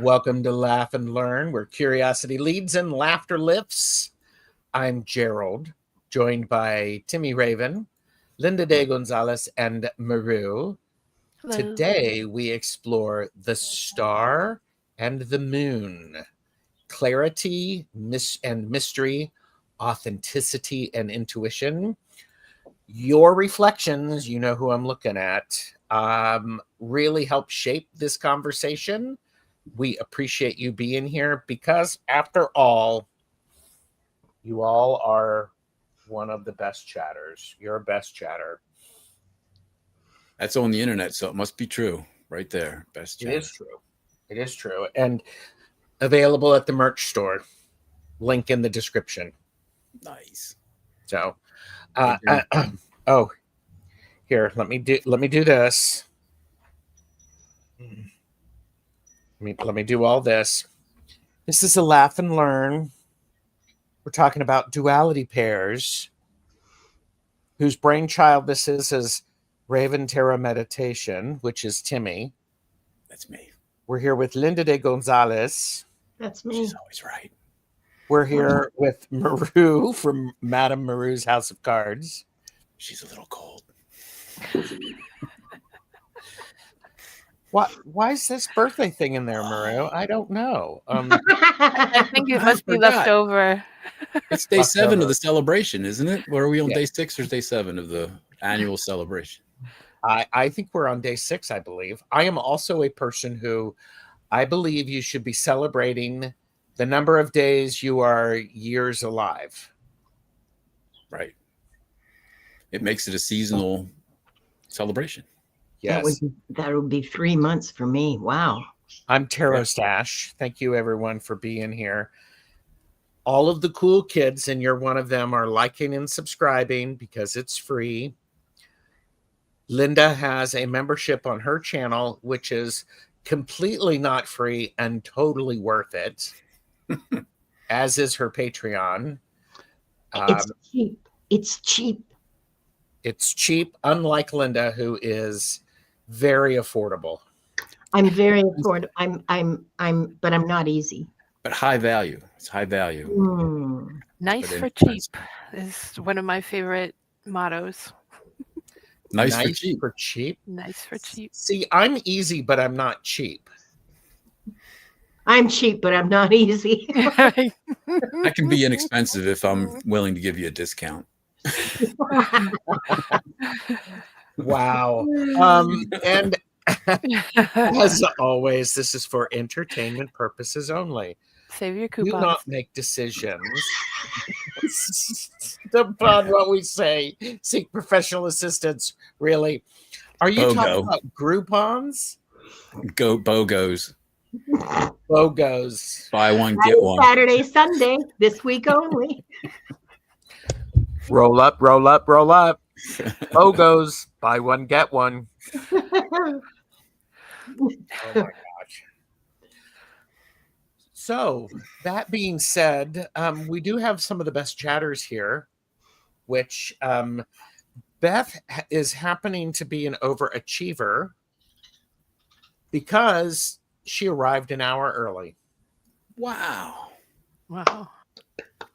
Welcome to Laugh and Learn, where curiosity leads and laughter lifts. I'm Gerald, joined by Timy Raven, Linda de Gonzalez, and Maru. Hello. Today, we explore the star and the moon, clarity and mystery, authenticity and intuition. Your reflections, you know who I'm looking at, really help shape this conversation. We appreciate you being here because, after all, you all are one of the best chatters. You're a best chatter. That's on the internet, so it must be true. Right there. Best chatter. It is true. It is true. And available at the merch store. Link in the description. Nice. So, here, let me do this. Let me do all this. This is a laugh and learn. We're talking about Duality Pairs, whose brainchild this is Raven Tarot Meditation, which is Timy. That's me. We're here with Linda de Gonzalez. That's me. She's always right. We're here with Maru from Madame Maru's House of Cards. She's a little cold. Why is this birthday thing in there, Maru? I don't know. I think it must be left over. It's day Left 7 over. of the celebration, isn't it? Or are we on Yeah. day 6 or day 7 of the annual celebration? I think we're on day 6, I believe. I am also a person who I believe you should be celebrating the number of days you are years alive. Right. It makes it a seasonal celebration. Yes. That would be 3 months for me. Wow. I'm TarotStache. Thank you, everyone, for being here. All of the cool kids, and you're one of them, are liking and subscribing because it's free. Linda has a membership on her channel, which is completely not free and totally worth it, as is her Patreon. It's cheap. It's cheap. It's cheap, unlike Linda, who is very affordable. I'm very affordable. But I'm not easy. But high value. It's high value. Nice But for inexpensive. cheap is one of my favorite mottos. Nice for cheap. For cheap. Nice for cheap. See, I'm easy, but I'm not cheap. I'm cheap, but I'm not easy. I can be inexpensive if I'm willing to give you a discount. Wow. And as always, this is for entertainment purposes only. Save your Do coupons. not make decisions upon what we say. Seek professional assistance. Really? Are you talking about Groupons? Go BOGOs. BOGOs. Buy one, Friday, get one. Saturday, Sunday, this week only. Roll up, roll up, roll up. BOGOs. Buy one, get one. Oh my gosh. So, that being said, we do have some of the best chatters here, which Beth is happening to be an overachiever because she arrived an hour early. Wow. Wow.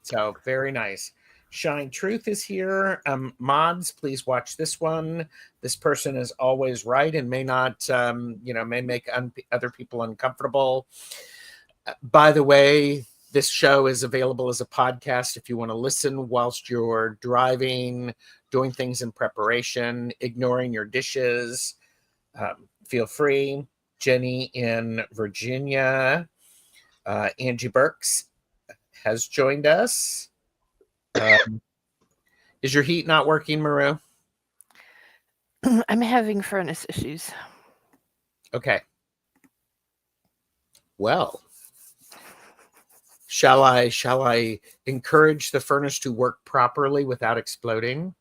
So, very nice. Shine Truth is here. Mods, please watch this one. This person is always right and may not, may make other people uncomfortable. By the way, this show is available as a podcast if you want to listen whilst you're driving, doing things in preparation, ignoring your dishes. Feel free. Jenny in Virginia. Angie Burks has joined us. Is your heat not working, Maru? I'm having furnace issues. Okay. Well, shall I encourage the furnace to work properly without exploding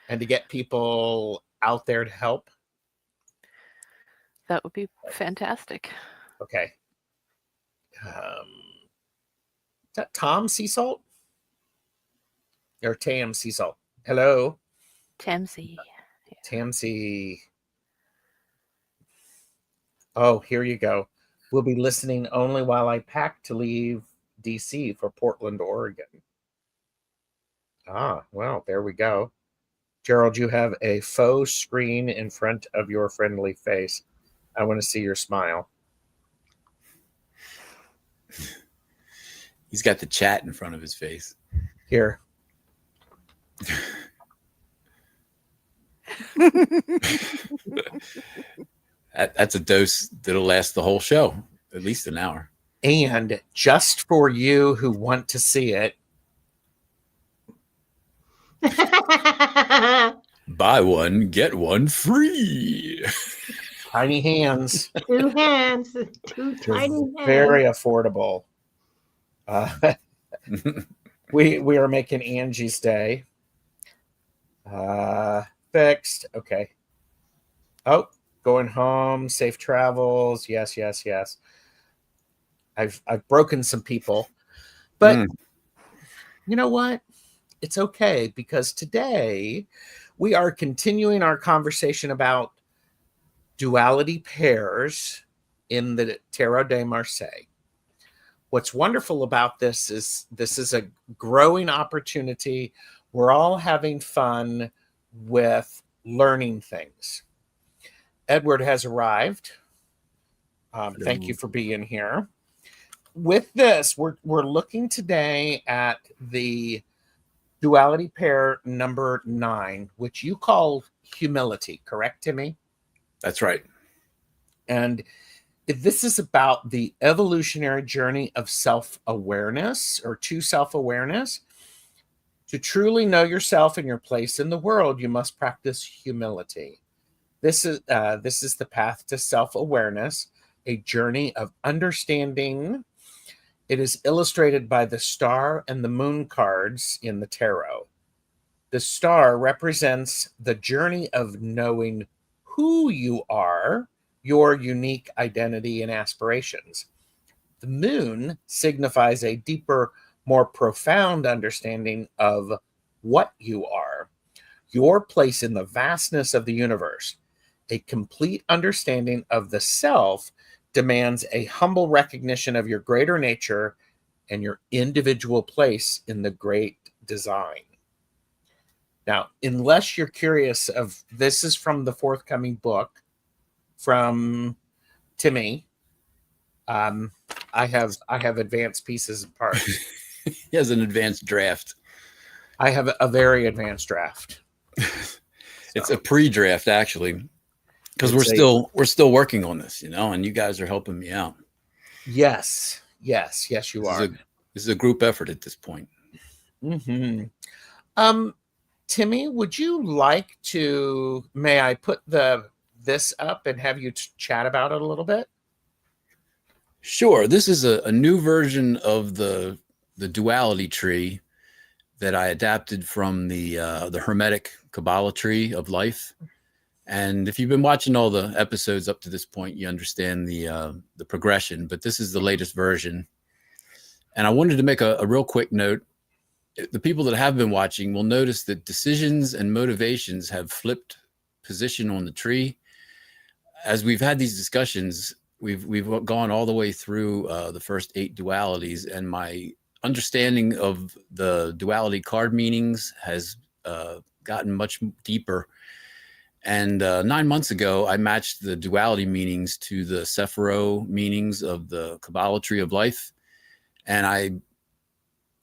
and to get people out there to help? That would be fantastic. Okay. Is that Tom Sea Salt? Or Tam Sea Salt? Hello? Tamsy. Tamsy. Oh, here you go. Will be listening only while I pack to leave DC for Portland, Oregon. Ah, well, there we go. Gerald, you have a faux screen in front of your friendly face. I want to see your smile. He's got the chat in front of his face. Here. That's a dose that'll last the whole show, at least an hour. And just for you who want to see it, buy one, get one free. tiny hands. Two hands, two tiny hands. Very affordable. We are making Angie's Day. Fixed. Okay. Oh, going home. Safe travels. Yes. I've broken some people, but you know what? It's okay, because today we are continuing our conversation about duality pairs in the Tarot de Marseille. What's wonderful about this is a growing opportunity. We're all having fun with learning things. Edward has arrived. Thank you for being here. With this, we're looking today at the duality pair number 9, which you call humility, correct, Timy? That's right. And this is about the evolutionary journey of self-awareness, or to self-awareness. To truly know yourself and your place in the world, you must practice humility. This is the path to self-awareness, a journey of understanding. It is illustrated by the star and the moon cards in the tarot. The star represents the journey of knowing who you are, your unique identity and aspirations. The moon signifies a deeper, more profound understanding of what you are, your place in the vastness of the universe. A complete understanding of the self demands a humble recognition of your greater nature and your individual place in the great design. Now, unless you're curious of, this is from the forthcoming book from Timy. I have advanced pieces and parts. He has an advanced draft. I have a very advanced draft. It's a pre-draft, actually, because we're still working on this, and you guys are helping me out. Yes, you are. This is a group effort at this point. Mm-hmm. Timy, would you like to? May I put this up and have you chat about it a little bit? Sure. This is a new version of the duality tree that I adapted from the Hermetic Kabbalah tree of life. And if you've been watching all the episodes up to this point, you understand the progression. But this is the latest version. And I wanted to make a real quick note. The people that have been watching will notice that decisions and motivations have flipped position on the tree. As we've had these discussions, we've gone all the way through the first 8 dualities, and my understanding of the duality card meanings has gotten much deeper. And 9 months ago, I matched the duality meanings to the Sephiro meanings of the Kabbalah tree of life, and I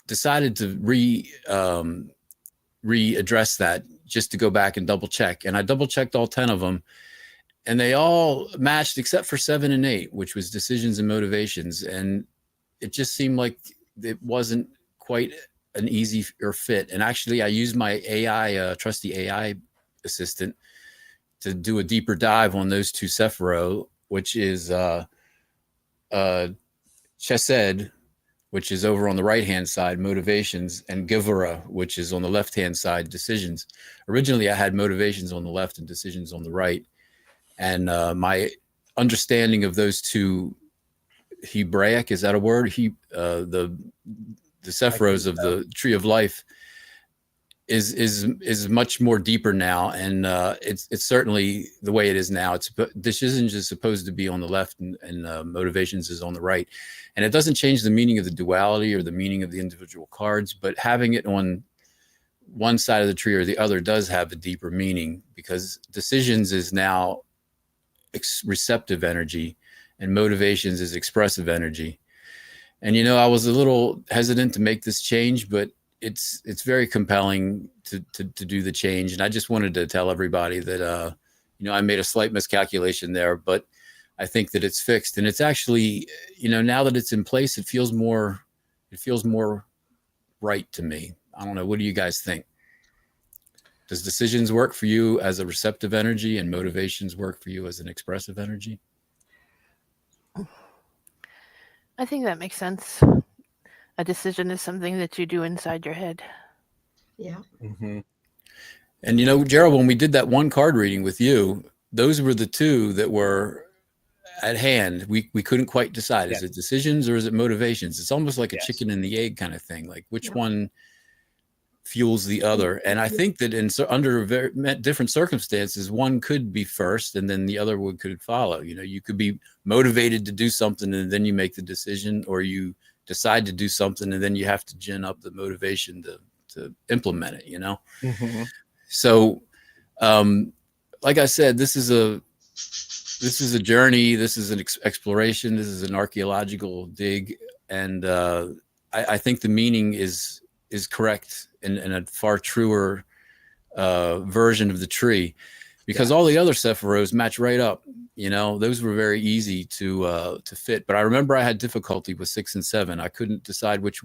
decided to readdress that, just to go back and double check. And I double checked all 10 of them, and they all matched except for 7 and 8, which was decisions and motivations. And it just seemed like it wasn't quite an easy fit. And actually, I used my AI, trusty AI assistant, to do a deeper dive on those 2 Sephiro, which is Chesed, which is over on the right-hand side, motivations, and Gevura, which is on the left-hand side, decisions. Originally, I had motivations on the left and decisions on the right. And my understanding of those 2 Hebraic, is that a word? The Sephiros of the Tree of Life is much more deeper now, and it's certainly the way it is now. It's decisions is supposed to be on the left, and motivations is on the right, and it doesn't change the meaning of the duality or the meaning of the individual cards, but having it on one side of the tree or the other does have a deeper meaning, because decisions is now receptive energy and motivations is expressive energy. And I was a little hesitant to make this change, but it's very compelling to do the change. And I just wanted to tell everybody that I made a slight miscalculation there, but I think that it's fixed. And it's actually, now that it's in place, it feels more right to me. I don't know. What do you guys think? Does decisions work for you as a receptive energy and motivations work for you as an expressive energy? I think that makes sense. A decision is something that you do inside your head. Yeah. Mm-hmm. And Gerald, when we did that one card reading with you, those were the two that were at hand. We couldn't quite decide. Is it decisions or is it motivations? It's almost like a chicken and the egg kind of thing. Like which one fuels the other? And I think that under very different circumstances, one could be first and then the other one could follow. You could be motivated to do something and then you make the decision, or you decide to do something and then you have to gin up the motivation to implement it. Mm-hmm. So like I said, this is a journey. This is an exploration. This is an archaeological dig. And I think the meaning is correct and a far truer version of the tree, because all the other Sephiros match right up. Those were very easy to fit. But I remember I had difficulty with 6 and 7. I couldn't decide which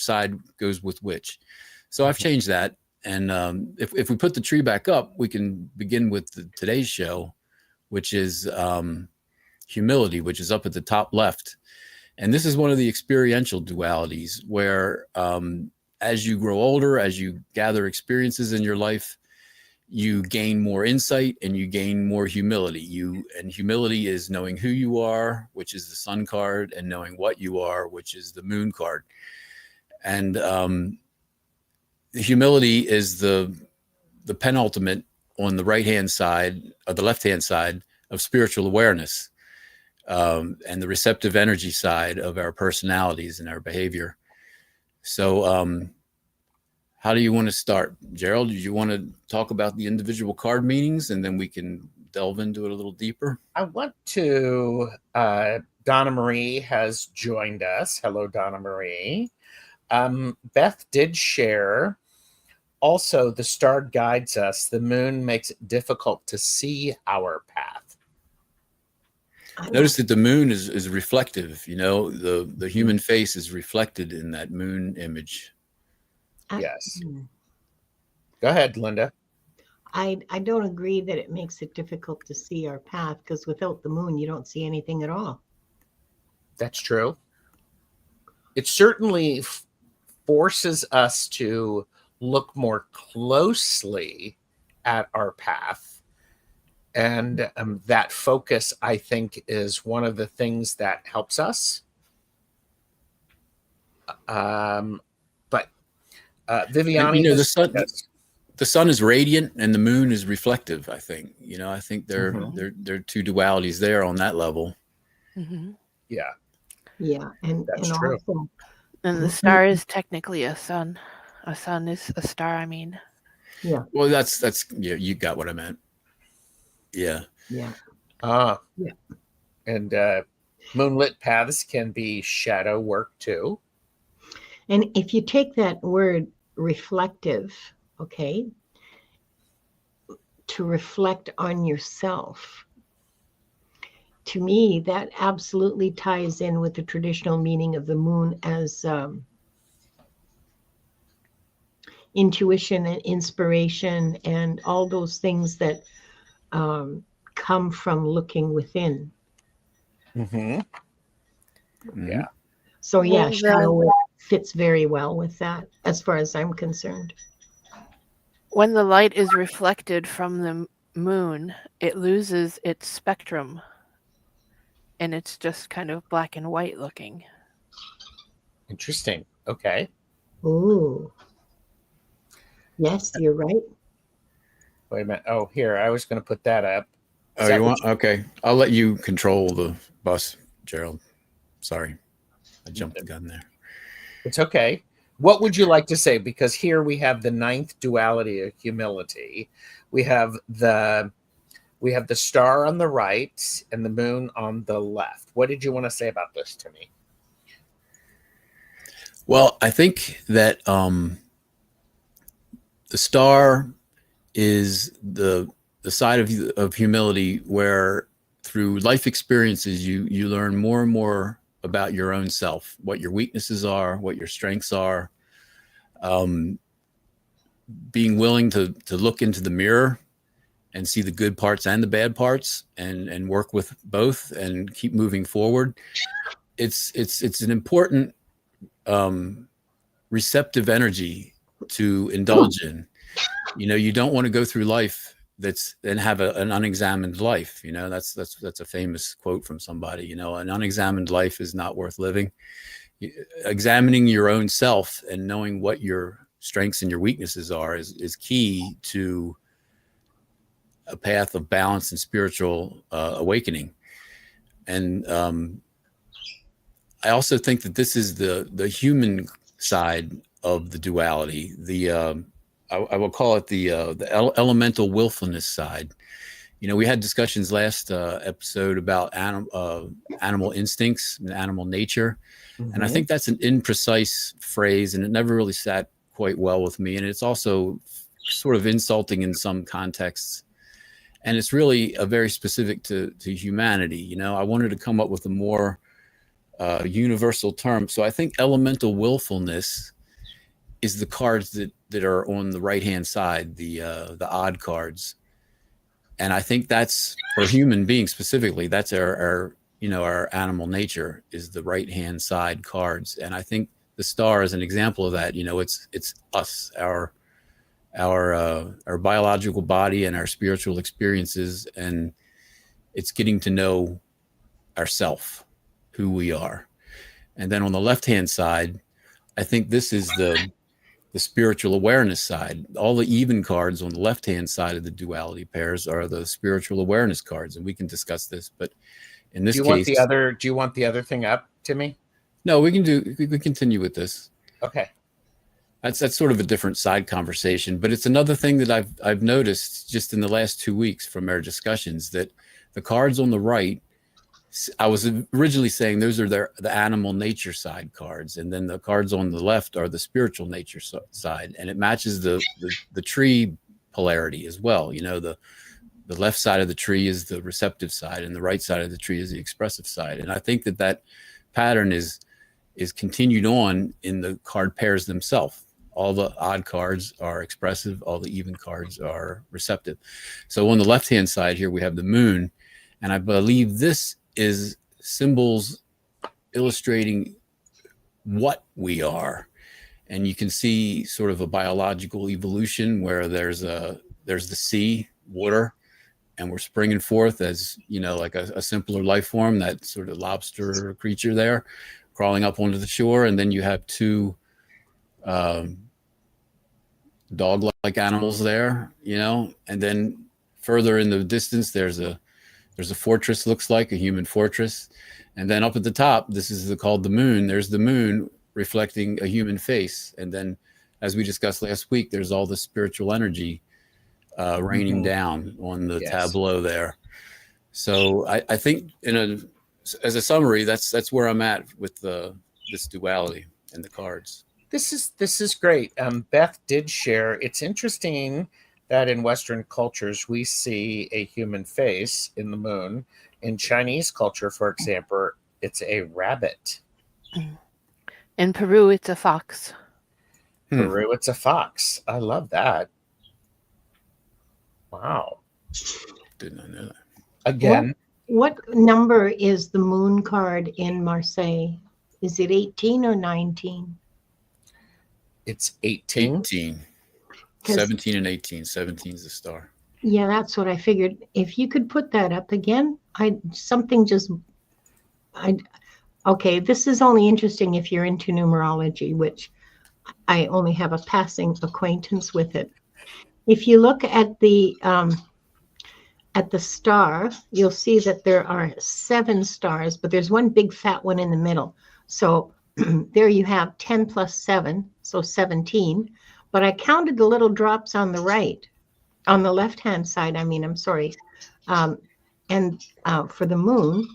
side goes with which. So I've changed that. And if we put the tree back up, we can begin with today's show, which is humility, which is up at the top left. And this is one of the experiential dualities where as you grow older, as you gather experiences in your life, you gain more insight and you gain more humility. And humility is knowing who you are, which is the sun card, and knowing what you are, which is the moon card. And the humility is the penultimate on the right-hand side, or the left-hand side of spiritual awareness, and the receptive energy side of our personalities and our behavior. So how do you want to start? Gerald, do you want to talk about the individual card meanings and then we can delve into it a little deeper? I want to, Donna Marie has joined us. Hello, Donna Marie. Beth did share, also the star guides us. The moon makes it difficult to see our path. Notice that the moon is reflective. The human face is reflected in that moon image. Yes. Go ahead, Linda. I don't agree that it makes it difficult to see our path, because without the moon, you don't see anything at all. That's true. It certainly forces us to look more closely at our path. And that focus, I think, is one of the things that helps us. But Viviani, the sun is radiant and the moon is reflective. I think I think there are two dualities there on that level. Mm-hmm. Yeah, and that's and true. also, And the star is technically a sun. A sun is a star, I mean. Yeah. Well, that's you got what I meant. Yeah. Yeah. Yeah. And moonlit paths can be shadow work too. And if you take that word reflective, okay, to reflect on yourself, to me, that absolutely ties in with the traditional meaning of the moon as intuition and inspiration and all those things that come from looking within. Mm-hmm. Yeah. So yeah, Well, shadow work fits very well with that, as far as I'm concerned. when the light is reflected from the moon, it loses its spectrum. And it's just kind of black and white looking. Interesting. Okay. Ooh. Yes, you're right. Wait a minute. Oh, here, I was going to put that up. Oh, you want? Okay. I'll let you control the bus, Gerald. Sorry. I jumped the gun there. It's okay. What would you like to say? Because here we have the ninth duality of humility. We have the star on the right and the moon on the left. What did you want to say about this to me? Well, I think that the star is the side of humility where through life experiences you learn more and more about your own self, what your weaknesses are, what your strengths are. Being willing to look into the mirror and see the good parts and the bad parts and work with both and keep moving forward. It's an important receptive energy to indulge in. You know, you don't want to go through life and have an unexamined life. You know, that's a famous quote from somebody. You know, an unexamined life is not worth living. Examining your own self and knowing what your strengths and your weaknesses are is key to a path of balance and spiritual awakening. And I also think that this is the human side of the duality. I will call it the elemental willfulness side. You know, we had discussions last episode about animal instincts and animal nature. Mm-hmm. And I think that's an imprecise phrase, and it never really sat quite well with me. And it's also sort of insulting in some contexts. And it's really a very specific to humanity. You know, I wanted to come up with a more universal term. So I think elemental willfulness is the cards that are on the right-hand side, the odd cards. And I think that's, for human beings specifically, that's our animal nature is the right-hand side cards. And I think the star is an example of that. You know, it's us, our biological body and our spiritual experiences, and it's getting to know ourself, who we are. And then on the left-hand side, I think this is the spiritual awareness side. All the even cards on the left-hand side of the duality pairs are the spiritual awareness cards, and we can discuss this. But in this case, do you want the other thing up, Timy? No, we can continue with this. Okay. That's sort of a different side conversation, but it's another thing that I've noticed just in the last 2 weeks from our discussions, that the cards on the right, I was originally saying those are the animal nature side cards, and then the cards on the left are the spiritual nature side, and it matches the tree polarity as well. You know, the left side of the tree is the receptive side, and the right side of the tree is the expressive side. And I think that pattern is continued on in the card pairs themselves. All the odd cards are expressive, all the even cards are receptive. So on the left-hand side here, we have the moon, and I believe this is symbols illustrating what we are. And you can see sort of a biological evolution where there's the sea, water, and we're springing forth as, you know, like a simpler life form, that sort of lobster creature there crawling up onto the shore. And then you have two dog-like animals there, you know, and then further in the distance, there's a fortress, looks like a human fortress. And then up at the top, this is called the moon. There's the moon reflecting a human face. And then, as we discussed last week, there's all the spiritual energy raining down on the tableau there. So I think as a summary, that's where I'm at with this duality and the cards. This is great. Beth did share. It's interesting that in Western cultures we see a human face in the moon. In Chinese culture, for example, it's a rabbit. In Peru, it's a fox. Peru, it's a fox. I love that. Wow. Did not know that. Again. What number is the moon card in Marseille? Is it 18 or 19? It's 18. 18. 17 and 18. 17 is the star. Yeah, that's what I figured. If you could put that up again, okay, this is only interesting if you're into numerology, which I only have a passing acquaintance with it. If you look at the star, you'll see that there are 7 stars, but there's one big fat one in the middle. So there you have 10 plus 7, so 17. But I counted the little drops on the right, on the left-hand side, I'm sorry, and for the moon,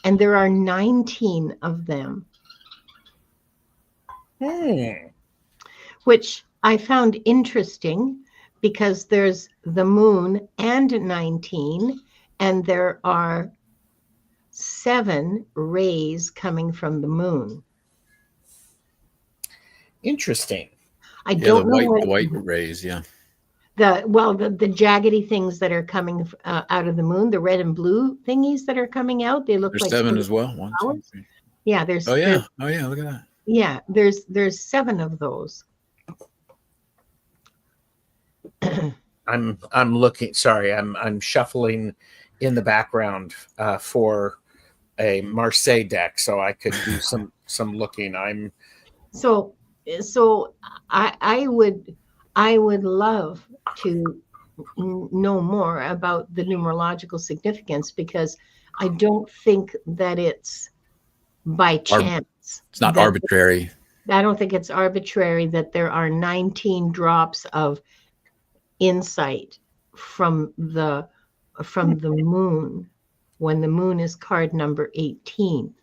and there are 19 of them, which I found interesting because there's the moon and 19, and there are 7 rays coming from the moon. Interesting. I don't know the white rays, yeah. the jaggedy things that are coming out of the moon, the red and blue thingies that are coming out. They look There's like 7 as well. 1, 2, 3. Yeah, there's. Oh yeah. Oh yeah. Look at that. Yeah, there's 7 of those. I'm looking. Sorry, I'm shuffling in the background for a Marseille deck, so I could do some looking. So I would love to know more about the numerological significance, because I don't think that it's by chance. It's not arbitrary. I don't think it's arbitrary that there are 19 drops of insight from the moon when the moon is card number 18.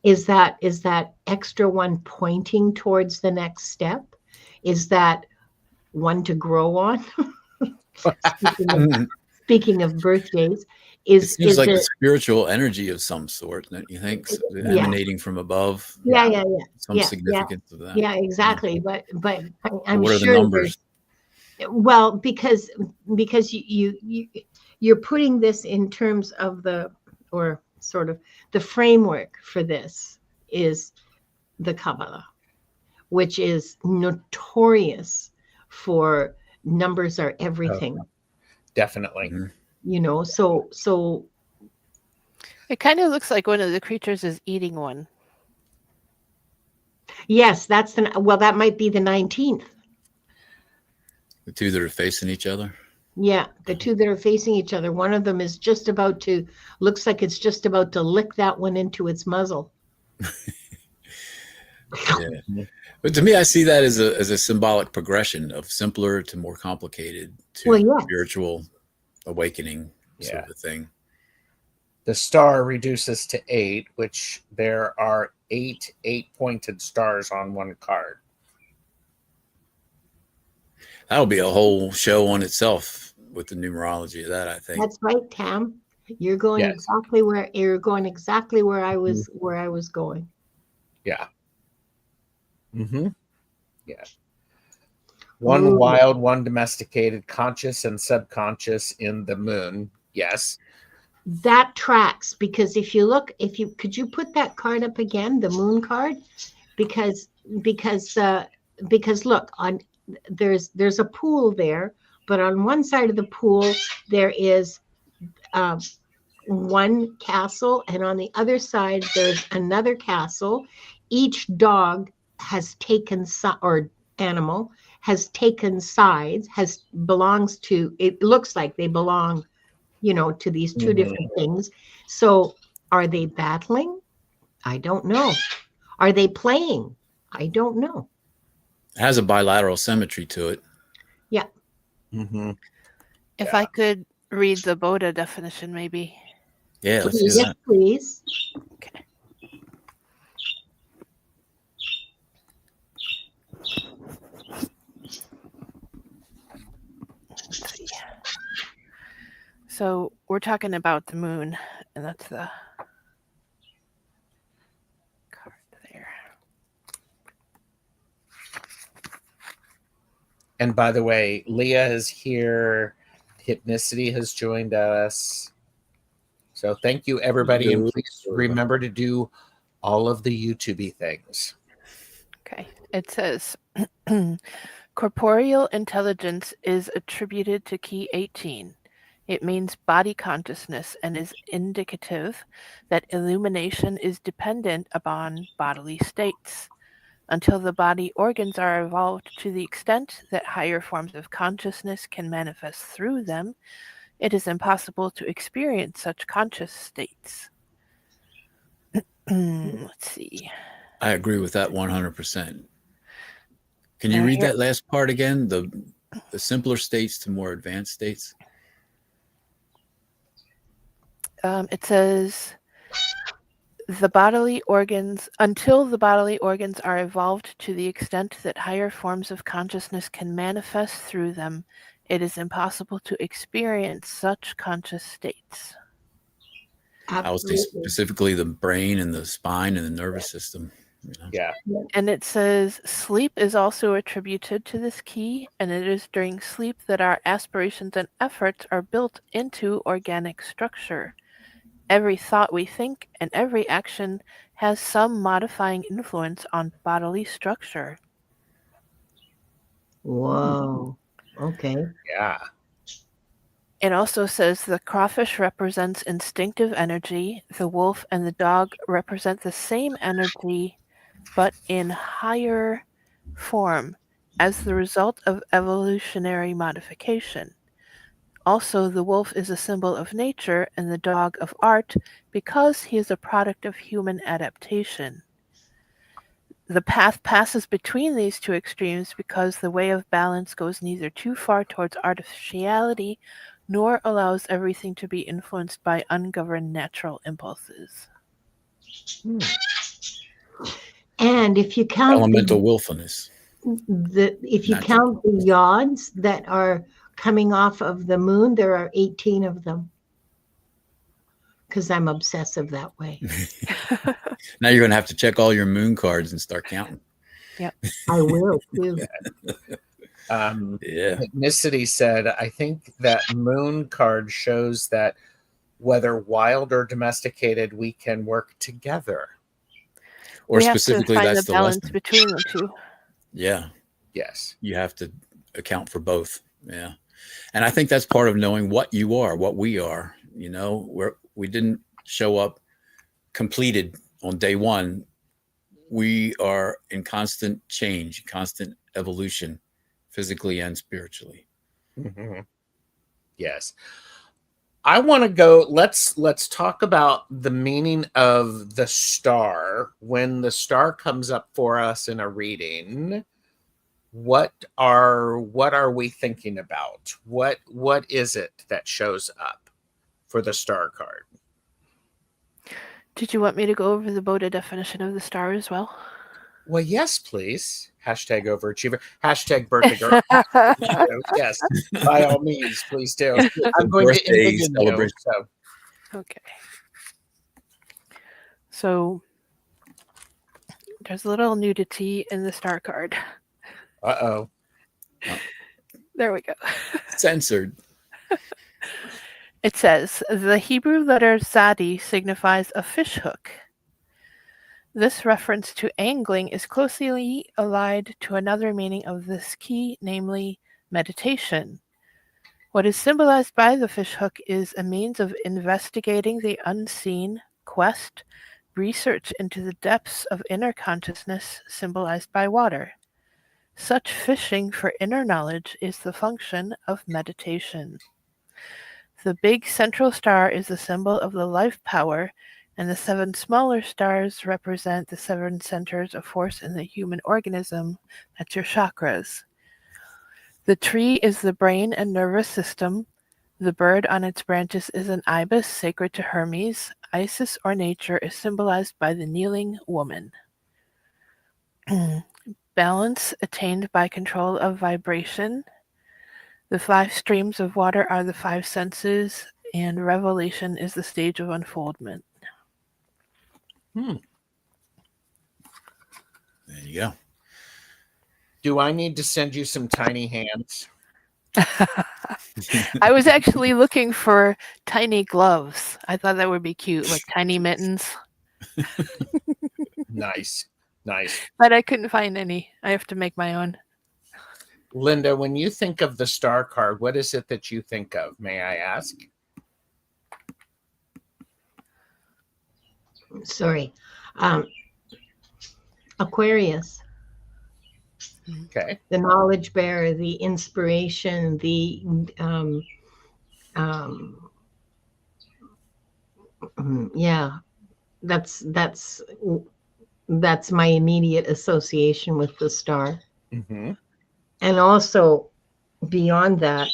Is that extra one pointing towards the next step? Is that one to grow on? Speaking of birthdays, it seems like a spiritual energy of some sort that you think emanating from above. Yeah. Some significance of that. Yeah, exactly. But I'm what are sure the numbers? Well, because you're putting this in terms of the framework for this is the Kabbalah, which is notorious for numbers are everything. Definitely. Mm-hmm. So it kind of looks like one of the creatures is eating one. Yes, that might be the 19th. The 2 that are facing each other. Yeah, the 2 that are facing each other. One of them is looks like it's just about to lick that one into its muzzle. Yeah. But to me, I see that as a symbolic progression of simpler to more complicated to spiritual awakening sort of a thing. The star reduces to 8, which there are 8 pointed stars on one card. That'll be a whole show on itself with the numerology of that, I think. That's right, Tam. You're going exactly where I was going. Yeah. Mm-hmm. Yeah. One wild, one domesticated, conscious and subconscious in the moon. Yes. That tracks, because could you put that card up again, the moon card? Because look, there's a pool there, but on one side of the pool there is one castle, and on the other side there's another castle. Each dog has taken or animal has taken sides, belongs to, it looks like they belong, to these 2 different things. So are they battling? I don't know. Are they playing? I don't know. It has a bilateral symmetry to it. Yeah. Mm-hmm. If I could read the Boda definition, maybe. Yeah, let's do that. Please. Okay. Let's see. So we're talking about the moon, and that's the card there. And by the way, Leah is here. Hypnicity has joined us. So thank you, everybody. And please remember to do all of the YouTube things. Okay. It says, corporeal intelligence is attributed to key 18. It means body consciousness and is indicative that illumination is dependent upon bodily states. Until the body organs are evolved to the extent that higher forms of consciousness can manifest through them, it is impossible to experience such conscious states. Let's see. I agree with that 100%. Can you read that last part again? The simpler states to more advanced states? It says, the bodily organs, until the bodily organs are evolved to the extent that higher forms of consciousness can manifest through them, it is impossible to experience such conscious states. I would say specifically the brain and the spine and the nervous system. You know? Yeah. And it says, sleep is also attributed to this key, and it is during sleep that our aspirations and efforts are built into organic structure. Every thought we think and every action has some modifying influence on bodily structure. Whoa. Okay. Yeah. It also says the crawfish represents instinctive energy, the wolf and the dog represent the same energy, but in higher form as the result of evolutionary modification. Also, the wolf is a symbol of nature and the dog of art because he is a product of human adaptation. The path passes between these two extremes because the way of balance goes neither too far towards artificiality nor allows everything to be influenced by ungoverned natural impulses. And if you count elemental willfulness, if you count the yods that are coming off of the moon, there are 18 of them. Because I'm obsessive that way. Now you're going to have to check all your moon cards and start counting. Yep. I will too. Yeah. Ethnicity said, I think that moon card shows that whether wild or domesticated, we can work together. Or we specifically, have to find that's the the balance lesson. between the two. Yeah. Yes. You have to account for both. Yeah. And I think that's part of knowing what you are, what we are. You know, we didn't show up completed on day one. We are in constant change, constant evolution, physically and spiritually. Mm-hmm. Yes. I want to go, let's talk about the meaning of the star. When the star comes up for us in a reading, what are we thinking about? What is it that shows up for the star card? Did you want me to go over the Boda definition of the star as well? Well, yes, please. Hashtag overachiever. Hashtag birthday girl. Yes, by all means, please do. I'm going to envision you. So. Okay. So there's a little nudity in the star card. Uh-oh. There we go. Censored. It says, the Hebrew letter Zadi signifies a fish hook. This reference to angling is closely allied to another meaning of this key, namely meditation. What is symbolized by the fish hook is a means of investigating the unseen, quest, research into the depths of inner consciousness symbolized by water. Such fishing for inner knowledge is the function of meditation. The big central star is the symbol of the life power, and the 7 smaller stars represent the 7 centers of force in the human organism. That's your chakras. The tree is the brain and nervous system. The bird on its branches is an ibis, sacred to Hermes. Isis, or nature, is symbolized by the kneeling woman. Balance attained by control of vibration. The 5 streams of water are the 5 senses, and revelation is the stage of unfoldment. There you go. Do I need to send you some tiny hands? I was actually looking for tiny gloves. I thought that would be cute, like tiny mittens. Nice. But I couldn't find any. I have to make my own. Linda, when you think of the star card, what is it that you think of? May I ask? Sorry. Aquarius. Okay. The knowledge bearer, the inspiration, the um, yeah, that's my immediate association with the star. Mm-hmm. And also beyond that,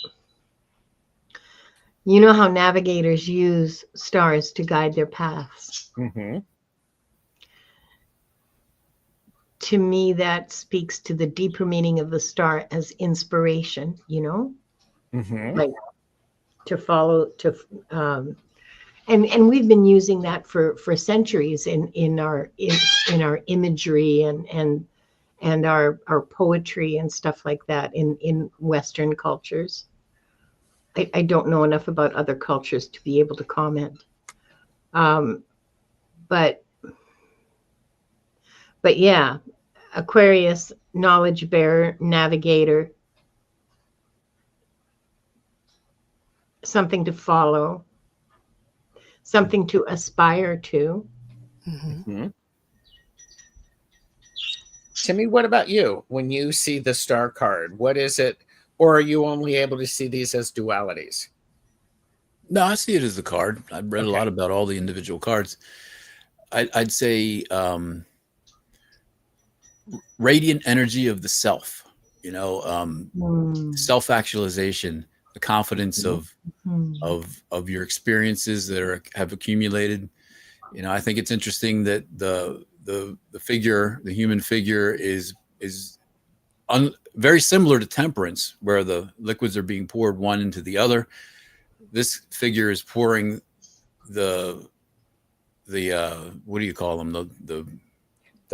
you know how navigators use stars to guide their paths. Mm-hmm. To me, that speaks to the deeper meaning of the star as inspiration, you know, Mm-hmm. like to follow, and we've been using that for centuries in our imagery and our poetry and stuff like that in Western cultures. I don't know enough about other cultures to be able to comment. But yeah, Aquarius, knowledge bearer, navigator, something to follow, something to aspire to. Mm-hmm. Timy, what about you? When you see the star card, what is it? Or are you only able to see these as dualities? No, I see it as a card. I've read a lot about all the individual cards. I'd say radiant energy of the self, you know, self-actualization, the confidence of your experiences that have accumulated. You know, I think it's interesting that the figure, the human figure, is very similar to temperance, where the liquids are being poured one into the other. This figure is pouring the what do you call them, the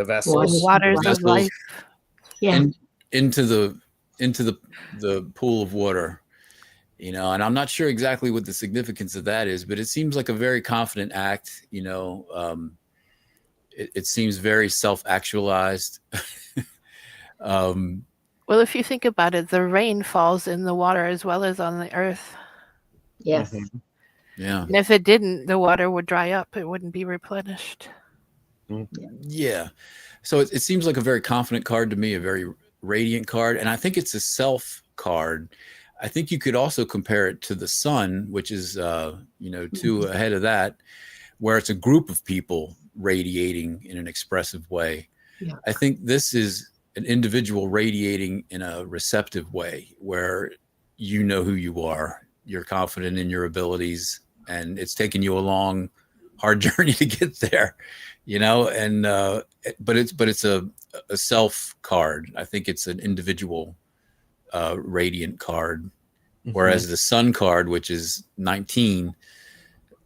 vessels, waters of life. Yeah. into the pool of water, you know. And I'm not sure exactly what the significance of that is, but it seems like a very confident act, you know. It seems very self-actualized. Well, if you think about it, the rain falls in the water as well as on the earth. Yes. Mm-hmm. Yeah. And if it didn't, the water would dry up. It wouldn't be replenished. Yeah. So it seems like a very confident card to me, a very radiant card. And I think it's a self card. I think you could also compare it to the sun, which is, you know, two ahead of that, where it's a group of people radiating in an expressive way. Yeah. I think this is an individual radiating in a receptive way, where you know who you are, you're confident in your abilities, and it's taken you a long, hard journey to get there, you know. And but it's a self card. I think it's an individual radiant card, whereas the sun card, which is 19,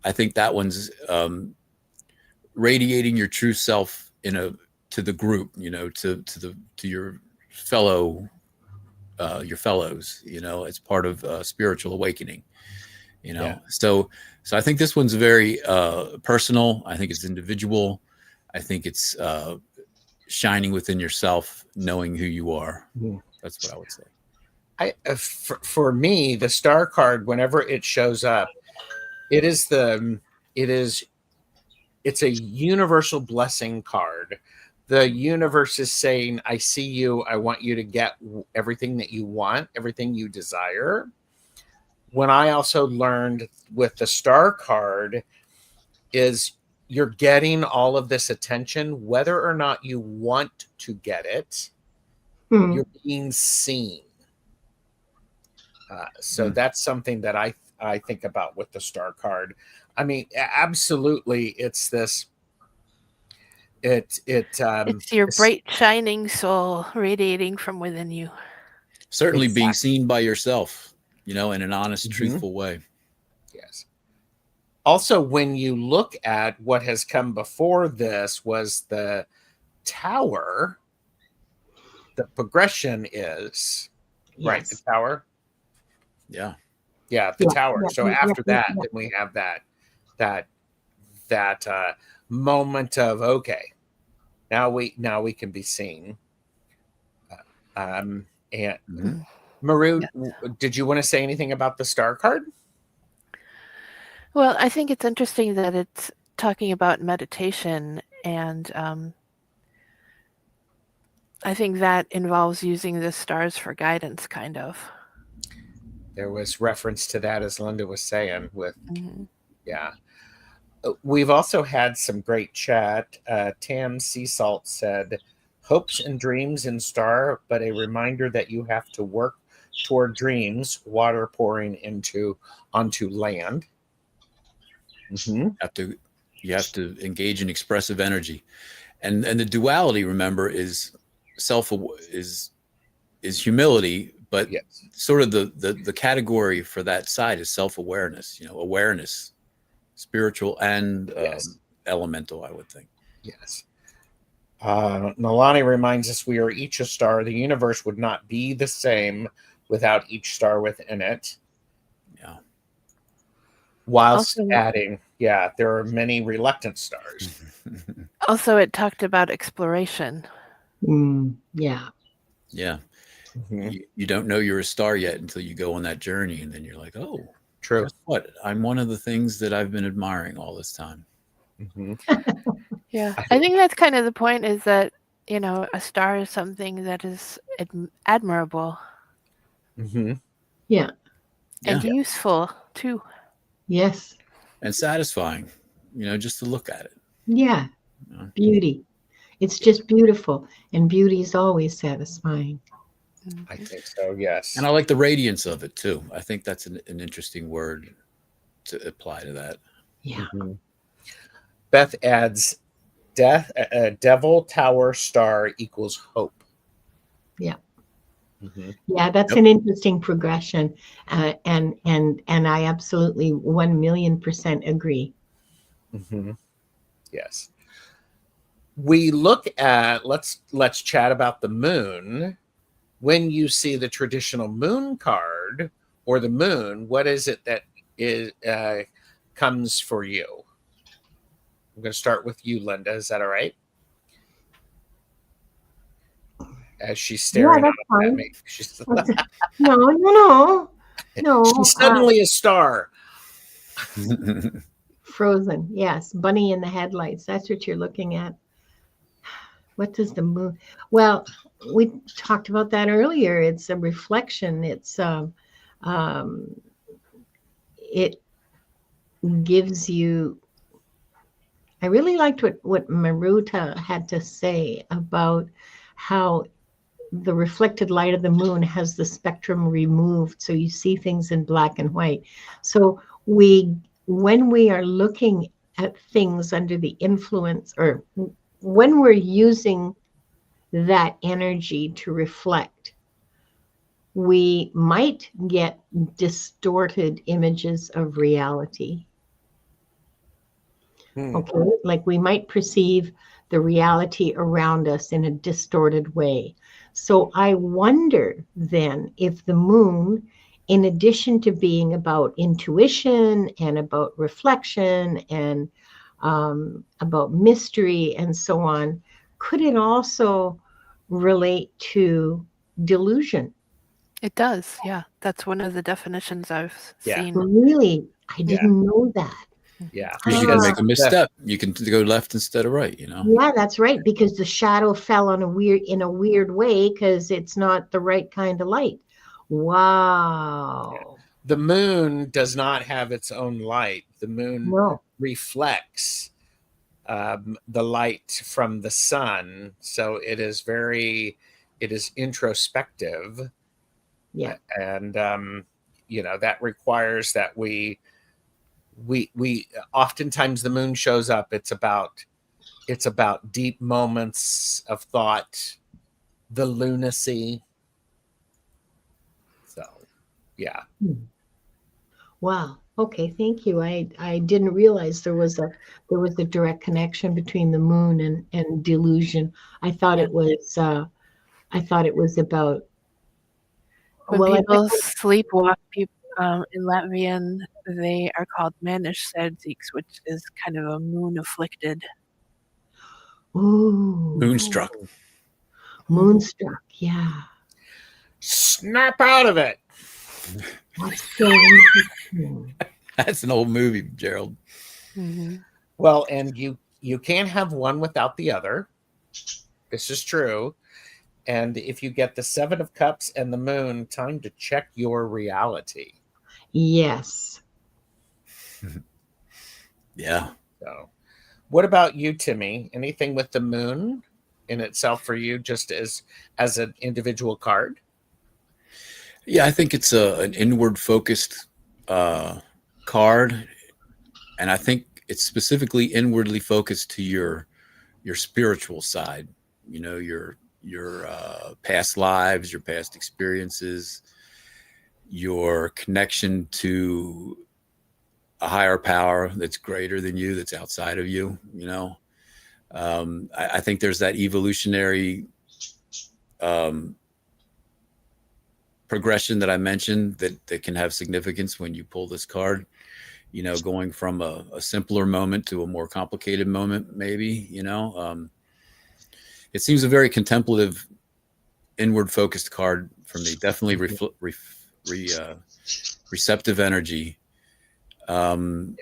I think that one's radiating your true self to the group, you know, to your fellows, you know. It's part of spiritual awakening, you know. Yeah. So I think this one's very personal. I think it's individual. I think it's shining within yourself, knowing who you are. That's what I would say. For me, the star card, whenever it shows up, it's a universal blessing card. The universe is saying, I see you. I want you to get everything that you want, everything you desire. When I also learned with the star card is you're getting all of this attention, whether or not you want to get it, you're being seen. So that's something that I think about with the star card. I mean, absolutely, it's this. It's your bright, shining soul radiating from within you. Certainly being seen by yourself, you know, in an honest, truthful way. Yes. Also, when you look at what has come before this was the Tower, the progression is right. The Tower. Yeah. Yeah, the Tower. So after that, then we have that moment of, okay, now we can be seen. And Maru, did you want to say anything about the star card? Well, I think it's interesting that it's talking about meditation, and I think that involves using the stars for guidance, kind of. There was reference to that, as Linda was saying, with, Mm-hmm. yeah. We've also had some great chat. Tam Sea Salt said, hopes and dreams in star, but a reminder that you have to work toward dreams, water pouring onto land. Mm-hmm. You have to engage in expressive energy. And the duality, remember, is humility, but Yes. sort of the category for that side is self-awareness, awareness, spiritual and Yes. elemental, I would think. Yes. Nalani reminds us we are each a star. The universe would not be the same without each star within it. Yeah. Whilst Also- adding, yeah, there are many reluctant stars. Also, it talked about exploration. Yeah. Yeah. Mhm. You don't know you're a star yet until you go on that journey, and then you're like, oh, True. guess what? I'm one of the things that I've been admiring all this time. Mhm. Yeah, I think that's kind of the point, is that, a star is something that is admirable Mhm. Yeah. and useful too. Yes. And satisfying, just to look at it. Yeah. Yeah. Beauty. It's just beautiful. And beauty is always satisfying. I think so, yes. And I like the radiance of it too. I think that's an interesting word to apply to that. Yeah. Mhm. Beth adds, devil tower star equals hope. Yeah. Mhm. Yeah, that's Yep. an interesting progression. And I absolutely 1,000,000% agree. Mhm. Yes. We look at, let's chat about the moon. When you see the traditional moon card or the moon, what is it that is comes for you? I'm going to start with you, Linda. Is that all right? As she's staring that's up at fine. me. She's No. she's suddenly a star. Frozen. Yes. Bunny in the headlights. That's what you're looking at. What does the moon? Well, we talked about that earlier. It's a reflection. It gives you. I really liked what Maru had to say about how the reflected light of the moon has the spectrum removed, so you see things in black and white. So when we are looking at things under the influence, or when we're using that energy to reflect, we might get distorted images of reality. Okay, like we might perceive the reality around us in a distorted way. So I wonder then if the moon, in addition to being about intuition and about reflection and about mystery and so on, could it also relate to delusion? It does, yeah. That's one of the definitions I've Yeah. seen. Really? I didn't know that. Yeah. You can make a misstep. You can go left instead of right, Yeah, that's right. Because the shadow fell in a weird way, because it's not the right kind of light. Wow. The moon does not have its own light. The moon reflects the light from the sun. So it is introspective. Yeah. And, that requires that we oftentimes the moon shows up. It's about deep moments of thought, the lunacy. So, yeah. Wow. Okay. Thank you. I didn't realize there was a direct connection between the moon and delusion. I thought it was about. When people sleepwalk, in Latvian, they are called manišsēdzīgs, which is kind of a moon afflicted. Ooh. Moonstruck. Moonstruck. Yeah. Snap out of it. That's so interesting. That's an old movie, Gerald. Mm-hmm. Well, and you can't have one without the other. This is true. And if you get the Seven of Cups and the Moon, time to check your reality. Yes. Yeah. So, what about you, Timy? Anything with the Moon in itself for you, just as an individual card? Yeah, I think it's an inward focused card, and I think it's specifically inwardly focused to your spiritual side. You know, your past lives, your past experiences, your connection to a higher power that's greater than you, that's outside of you. You know, I think there's that evolutionary progression that I mentioned that can have significance when you pull this card. You know, going from a simpler moment to a more complicated moment, maybe. You know, it seems a very contemplative, inward focused card for me. Definitely receptive energy. And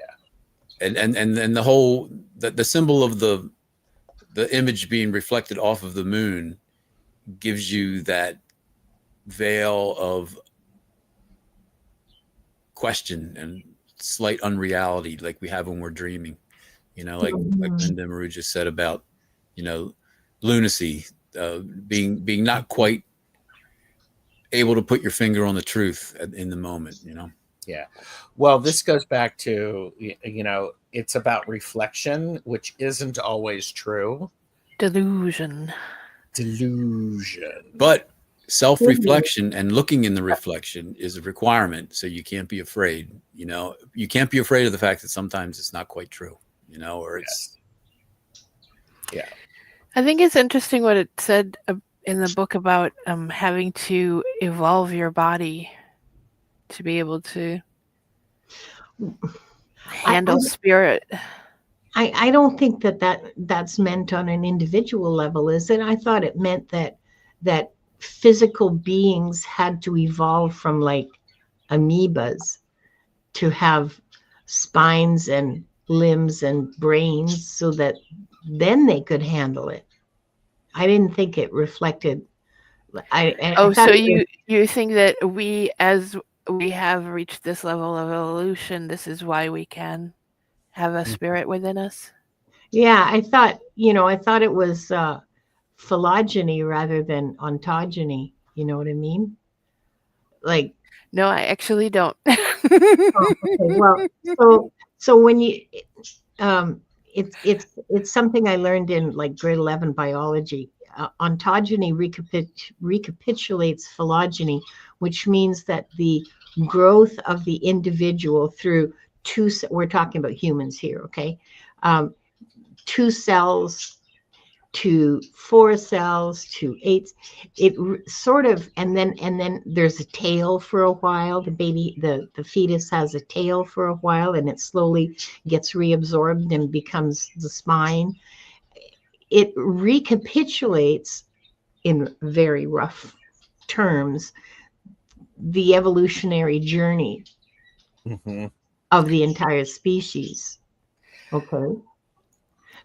the whole the symbol of the image being reflected off of the moon gives you that veil of question and slight unreality, like we have when we're dreaming. You know, like Linda Maru just said about, you know, lunacy, being not quite able to put your finger on the truth in the moment. You know. Yeah. Well, this goes back to, you know, it's about reflection, which isn't always true. Delusion. But self-reflection and looking in the reflection is a requirement. So you can't be afraid. You know, you can't be afraid of the fact that sometimes it's not quite true, you know, or it's. Yeah. I think it's interesting what it said in the book about having to evolve your body to be able to handle spirit. I don't think that's meant on an individual level, is it? I thought it meant that physical beings had to evolve from like amoebas to have spines and limbs and brains so that then they could handle it. I didn't think it reflected. So you think that we, as we have reached this level of evolution, this is why we can have a spirit within us? Yeah, I thought it was phylogeny rather than ontogeny. You know what I mean? Like, no, I actually don't. Okay, well, so when you, it's something I learned in like grade 11 biology. Ontogeny recapitulates phylogeny, which means that the growth of the individual through we're talking about humans here, okay? 2 cells to 4 cells to 8, it sort of, and then there's a tail for a while. The baby, the fetus has a tail for a while, and it slowly gets reabsorbed and becomes the spine. It recapitulates, in very rough terms, the evolutionary journey of the entire species. Okay.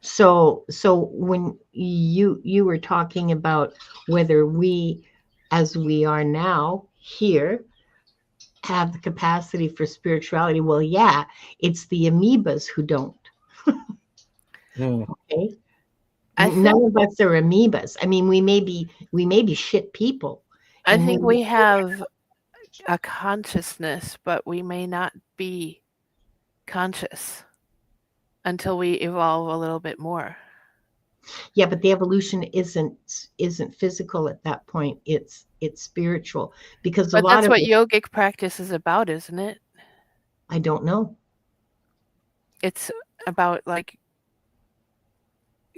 So when you were talking about whether we, as we are now here, have the capacity for spirituality, well, yeah, it's the amoebas who don't. Okay. None of us are amoebas. I mean, we may be shit people. I think we have a consciousness, but we may not be conscious until we evolve a little bit more. Yeah, but the evolution isn't physical at that point. It's spiritual, because but that's what yogic practice is about, isn't it? I don't know. It's about like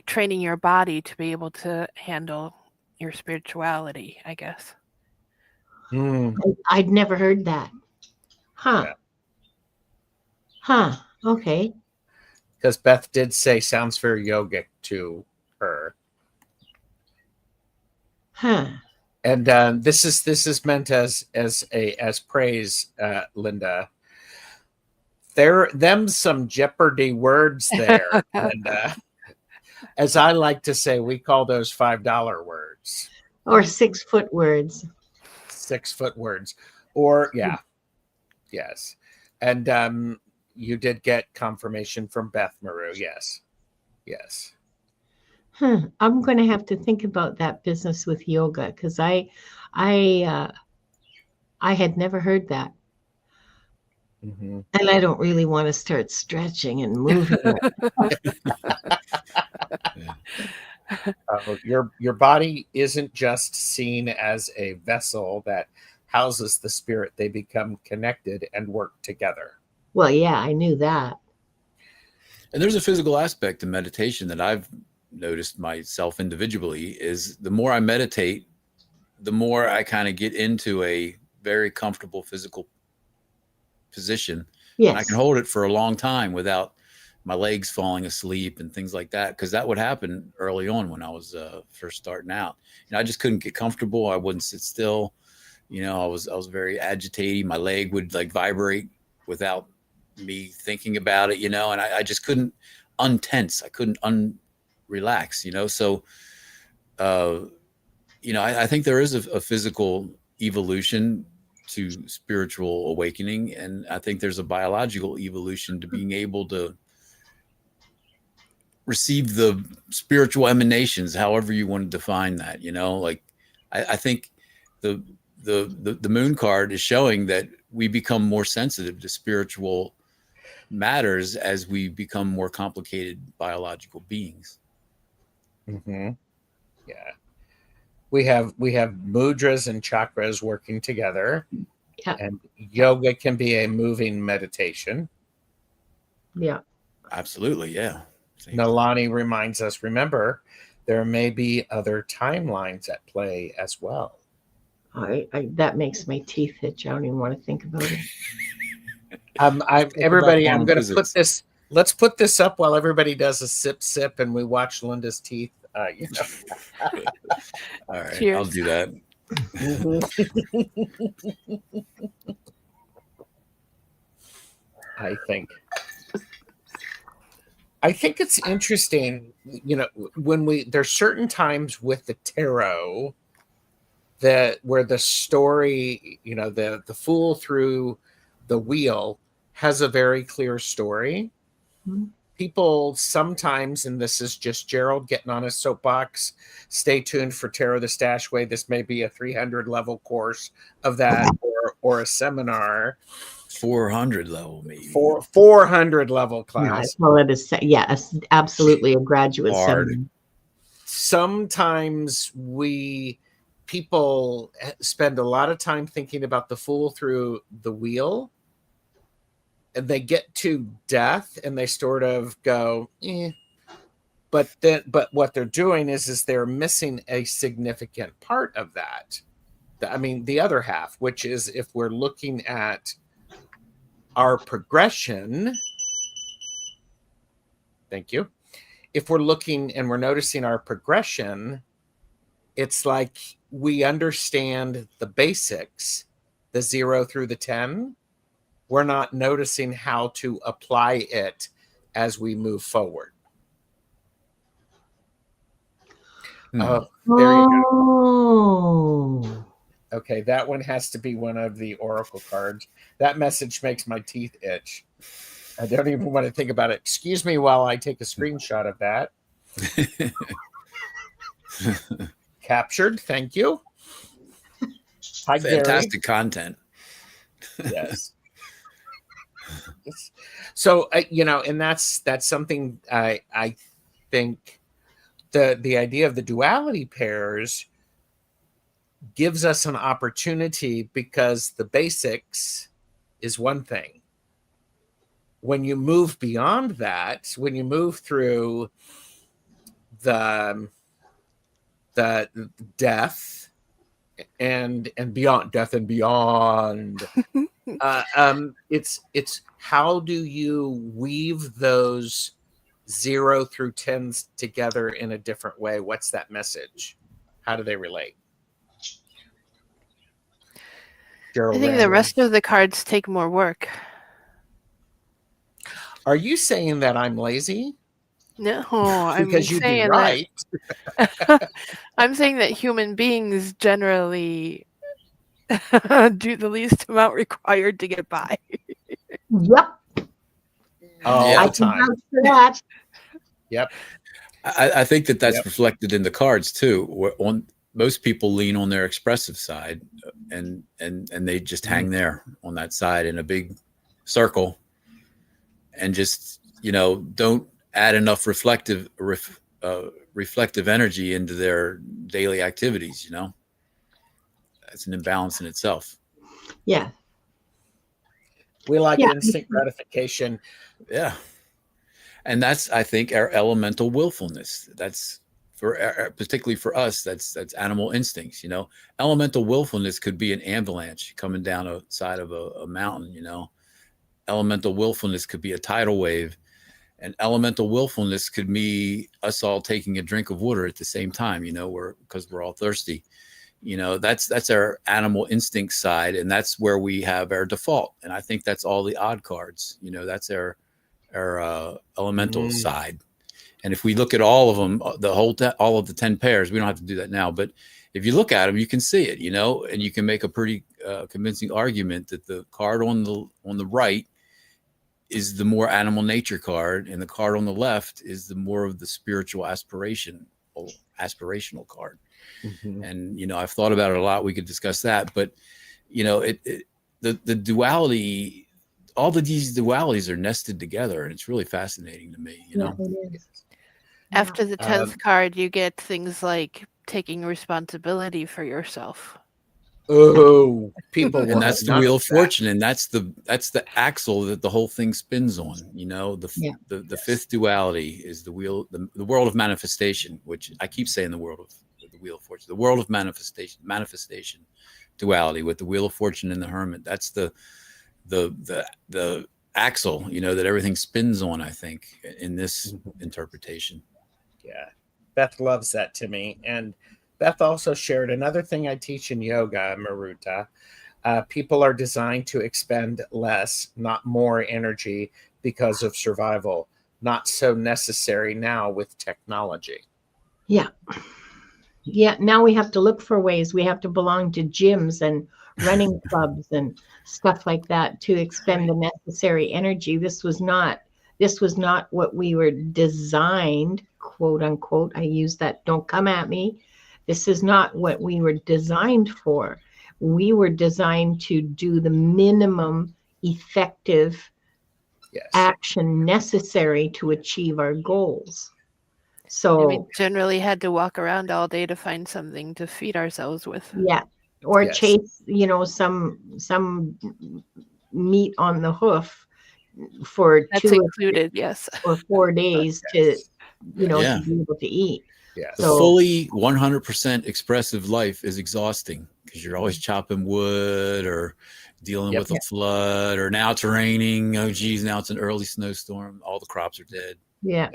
training your body to be able to handle your spirituality, I guess. I'd never heard that. Huh. Yeah. Huh. Okay. Because Beth did say sounds very yogic to her. Huh. And this is meant as praise, Linda. Them some Jeopardy words there, Linda. As I like to say, we call those $5 words. Or 6-foot words. 6-foot words. Or yeah. Yes. And you did get confirmation from Beth Maru. Yes. Yes. I'm going to have to think about that business with yoga, because I had never heard that. Mm-hmm. And I don't really want to start stretching and moving. Your body isn't just seen as a vessel that houses the spirit. They become connected and work together. Well, yeah, I knew that. And there's a physical aspect to meditation that I've noticed myself individually, is the more I meditate, the more I kind of get into a very comfortable physical position. Yes. And I can hold it for a long time without my legs falling asleep and things like that, because that would happen early on when I was first starting out. I just couldn't get comfortable. I wouldn't sit still. I was very agitated. My leg would like vibrate without me thinking about it, and I just couldn't untense. I couldn't relax, so I think there is a physical evolution to spiritual awakening, and I think there's a biological evolution to being able to receive the spiritual emanations, however you want to define that. Like I think the moon card is showing that we become more sensitive to spiritual matters as we become more complicated biological beings. Mm-hmm. Yeah, we have mudras and chakras working together. Yeah. And yoga can be a moving meditation. Yeah, absolutely. Yeah. Nalani reminds us, remember, there may be other timelines at play as well. That makes my teeth itch. I don't even want to think about it. Everybody, I'm going to put this. Let's put this up while everybody does a sip, and we watch Linda's teeth. All right, Cheers. I'll do that. I think it's interesting. When there's certain times with the tarot where the story, the fool through the wheel has a very clear story. Mm-hmm. People sometimes, and this is just Gerald getting on his soapbox, stay tuned for Tarot the Stash Way. This may be a 300 level course of that, or a seminar. 400 level, maybe. 400 level class. Well, it is. Yeah, absolutely a graduate hard. seminar. Sometimes people spend a lot of time thinking about the fool through the wheel, and they get to death and they sort of go, but what they're doing is they're missing a significant part of that. The other half, which is if we're looking at our progression. Thank you. If we're looking and we're noticing our progression, it's like we understand the basics, the 0 through the 10. We're not noticing how to apply it as we move forward. There you go. Okay, that one has to be one of the oracle cards. That message makes my teeth itch. I don't even want to think about it. Excuse me while I take a screenshot of that. Captured. Thank you. Hi, fantastic Gary. Content. Yes. So and that's something I think the idea of the duality pairs gives us an opportunity, because the basics is one thing. When you move beyond that, when you move through the death and beyond, death and beyond, it's how do you weave those 0 through 10s together in a different way? What's that message? How do they relate? Gerald, I think the rest of the cards take more work. Are you saying that I'm lazy? No, I'm because you'd be saying right. that I'm saying that human beings generally do the least amount required to get by. Yep, All Yeah. I the can time. vouch for that. Yep. I think that that's Yep. reflected in the cards too. Most people lean on their expressive side, and they just hang there on that side in a big circle, and just don't add enough reflective energy into their daily activities. That's an imbalance in itself. Yeah. We like Yeah. instant gratification. Yeah. And that's, I think, our elemental willfulness. That's particularly for us, that's animal instincts. Elemental willfulness could be an avalanche coming down a side of a mountain. Elemental willfulness could be a tidal wave, and elemental willfulness could be us all taking a drink of water at the same time. Because we're all thirsty. That's our animal instinct side, and that's where we have our default. And I think that's all the odd cards. That's our elemental side. And if we look at all of them, all of the 10 pairs, we don't have to do that now, but if you look at them, you can see it, and you can make a pretty convincing argument that the card on the right is the more animal nature card, and the card on the left is the more of the spiritual aspirational card. Mm-hmm. And I've thought about it a lot. We could discuss that, but the duality. All of these dualities are nested together, and it's really fascinating to me. Yeah, it is. After the 10th card, you get things like taking responsibility for yourself. Oh, people, and that's the wheel of fortune, and that's the axle that the whole thing spins on. The fifth duality is the world of manifestation, which I keep saying the wheel of fortune, the world of manifestation duality with the wheel of fortune and the hermit. That's the axle, that everything spins on, I think, in this interpretation. Yeah. Beth loves that to me. And Beth also shared another thing I teach in yoga, Maruta. People are designed to expend less, not more energy because of survival. Not so necessary now with technology. Yeah. Yeah. Now we have to look for ways. We have to belong to gyms and running clubs and stuff like that to expend the necessary energy. This was not what we were designed, quote unquote. I use that. Don't come at me. This is not what we were designed for. We were designed to do the minimum effective action necessary to achieve our goals. So we generally had to walk around all day to find something to feed ourselves with. Yeah. Or chase, some meat on the hoof for that's included, yes, or 4 days to be able to eat. Yeah. The fully 100% expressive life is exhausting because you're always chopping wood or dealing with a flood, or now it's raining. Oh, geez, now it's an early snowstorm. All the crops are dead. Yeah.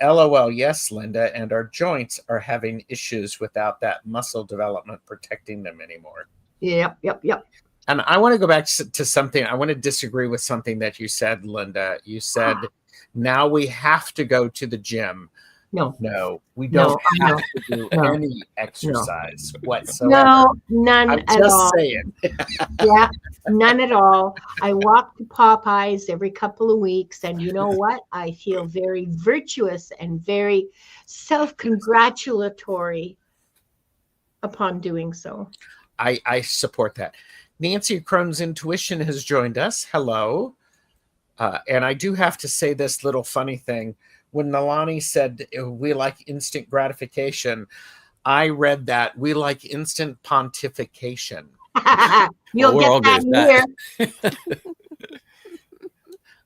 LOL. Yes, Linda. And our joints are having issues without that muscle development protecting them anymore. Yep. And I want to go back to something. I want to disagree with something that you said, Linda. You said, now we have to go to the gym. No, we don't have to do any exercise whatsoever. No, none I'm at just all. saying. Yeah, none at all. I walk to Popeyes every couple of weeks, and you know what? I feel very virtuous and very self-congratulatory upon doing so. I support that. Nancy Crohn's Intuition has joined us. Hello. And I do have to say this little funny thing. When Nalani said we like instant gratification, I read that we like instant pontification. You'll get that here.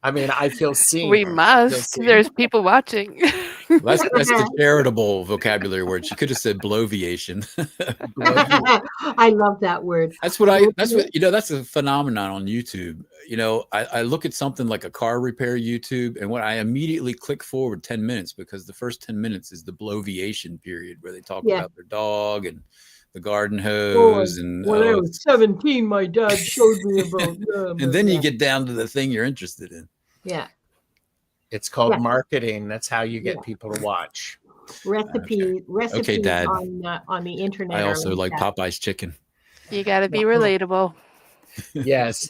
I mean, I feel seen. We must. There's people watching. That's the charitable vocabulary word. She could have said bloviation. I love that word. That's a phenomenon on YouTube. I look at something like a car repair YouTube, and when I immediately click forward 10 minutes, because the first 10 minutes is the bloviation period where they talk about their dog and the garden hose. And when I was 17, my dad showed me about and then you get down to the thing you're interested in. Yeah. It's called Yeah. marketing. That's how you get Yeah. people to watch. Recipes Dad. on the internet. I are also like that. Popeye's chicken. You got to be Yeah. relatable. Yes.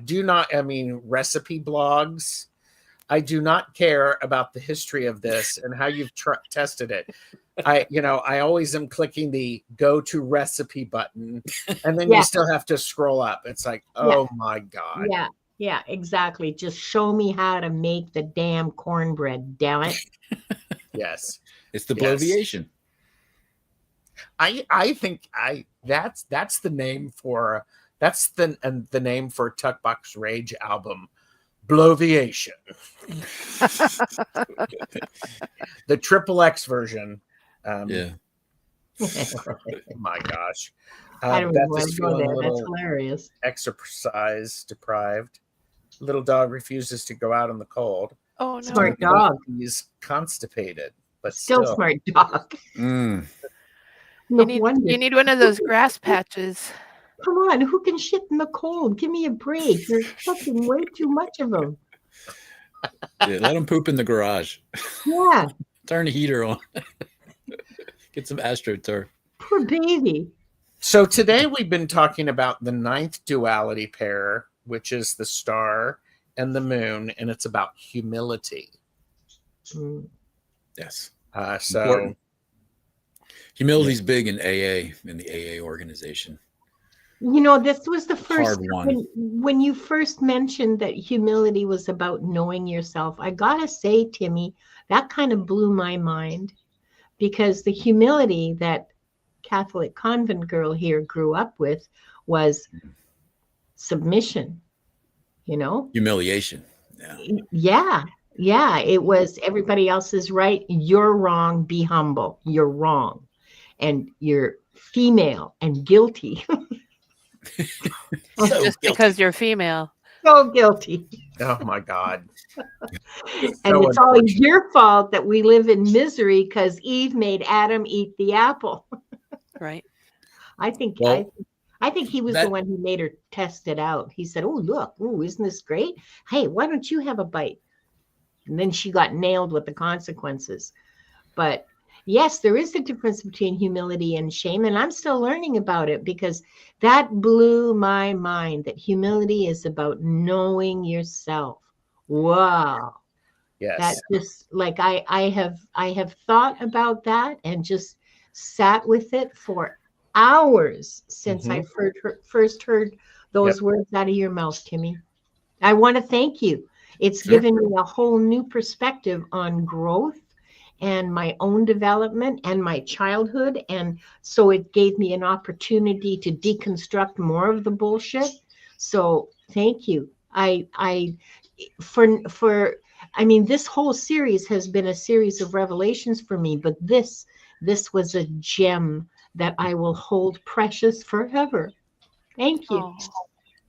Do not. I mean, recipe blogs. I do not care about the history of this and how you've tested it. I always am clicking the go to recipe button, and then you still have to scroll up. It's like, oh my God. Yeah, exactly. Just show me how to make the damn cornbread, damn it. Yes. It's the bloviation. I think that's the name for the name for Tuckbox Rage album. Bloviation. The XXX version. Yeah. My gosh. I don't Beth even want is to go feeling there. a That's little hilarious. exercise deprived. Little dog refuses to go out in the cold. Oh, no. Smart dog. He's constipated, but Still smart dog. Mm. No You wonder. need one of those grass patches. Come on, who can shit in the cold? Give me a break. You're fucking way too much of them. Yeah, let him poop in the garage. Yeah, Turn the heater on. Get some AstroTurf. poor baby. So today we've been talking about the 9th duality pair, which is the star and the moon, and it's about humility. Mm. Yes. So Important. Humility's big in AA, in the AA organization. You know, this was the first Hard one. when you first mentioned that humility was about knowing yourself. I gotta say, Timmy, that kind of blew my mind, because the humility that Catholic convent girl here grew up with was submission, you know? Humiliation. Yeah. Yeah. It was everybody else is right. You're wrong. Be humble. You're wrong. And you're female and guilty. Just because you're female. So guilty. oh my God. And So it's always your fault that we live in misery because Eve made Adam eat the apple. Right. I think Well, I think he was the one who made her test it out. He said, "Oh, look, isn't this great? Hey, why don't you have a bite?" And then she got nailed with the consequences. But yes, there is a difference between humility and shame, and I'm still learning about it, because that blew my mind, that humility is about knowing yourself. Wow. Yes. That just like I have thought about that and just sat with it for hours since I first heard those words out of your mouth, Timmy. I want to thank you. It's given me a whole new perspective on growth and my own development and my childhood. And so it gave me an opportunity to deconstruct more of the bullshit. So thank you. I mean, this whole series has been a series of revelations for me, but this was a gem that I will hold precious forever. Thank you. Oh.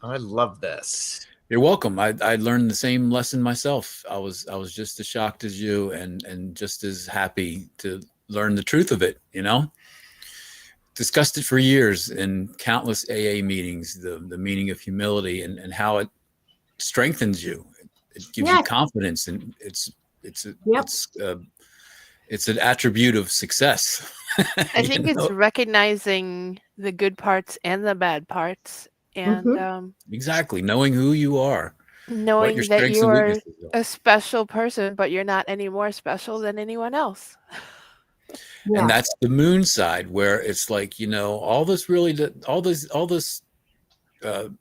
I love this. You're welcome. I learned the same lesson myself. I was just as shocked as you, and just as happy to learn the truth of it, you know? Discussed it for years in countless AA meetings, the meaning of humility and how it strengthens you. It gives you confidence, and it's an attribute of success. I think it's recognizing the good parts and the bad parts, and exactly knowing who you are, knowing that you're a special person, but you're not any more special than anyone else. Yeah. And that's the moon side, where it's like, you know, all this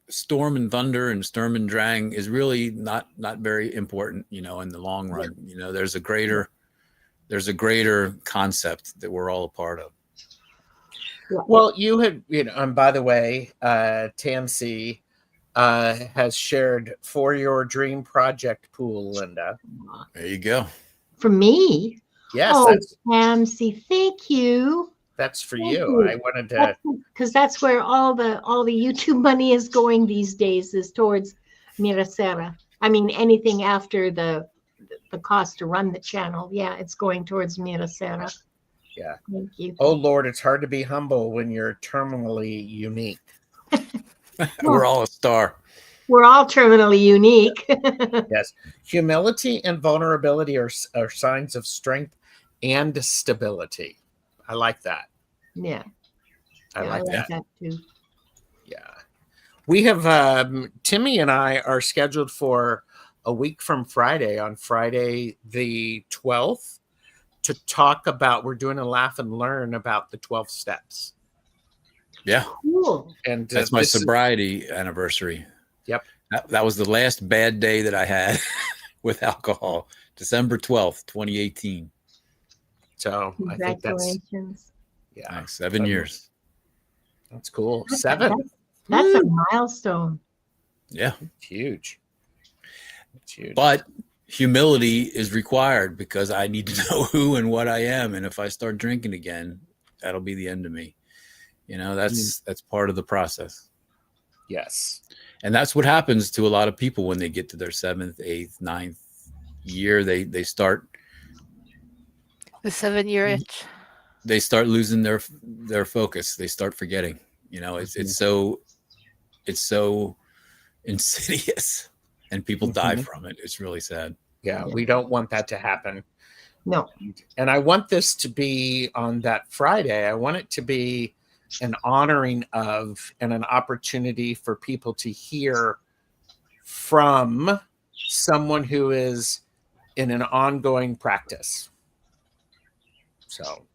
storm and thunder and Sturm und Drang is really not very important, you know, in the long run. You know, there's a greater concept that we're all a part of. Well, you had, you know, and by the way, TMC has shared for your dream project pool, Linda. There you go. For me? Yes, oh, TMC, thank you. That's for you. I wanted to, because that's where all the YouTube money is going these days, is towards Mirasera. I mean, anything after the cost to run the channel, it's going towards Mirasera. Yeah. Thank you. Oh Lord, it's hard to be humble when you're terminally unique. We're all a star. We're all terminally unique. Yes. Humility and vulnerability are signs of strength and stability. I like that. Yeah. I Yeah, like that. that too. Yeah. We have Timy and I are scheduled for a week from Friday, on Friday the 12th, to talk about, we're doing a laugh and learn about the 12 steps. Yeah. Cool. And That's my sobriety anniversary. Yep. That was the last bad day that I had with alcohol, December 12th, 2018. So I think that's, Congratulations. yeah. Nice. 7 years. That's cool. That's 7. That's a milestone. Yeah. It's huge. It's huge. But humility is required because I need to know who and what I am. And if I start drinking again, that'll be the end of me. You know, that's part of the process. Yes. And that's what happens to a lot of people when they get to their 7th, 8th, 9th year. They start The 7-year itch. they start losing their focus. They start forgetting. You know, it's so insidious, and people die from it. It's really sad. Yeah, we don't want that to happen. No. And I want this to be on that Friday. I want it to be an honoring of and an opportunity for people to hear from someone who is in an ongoing practice. So,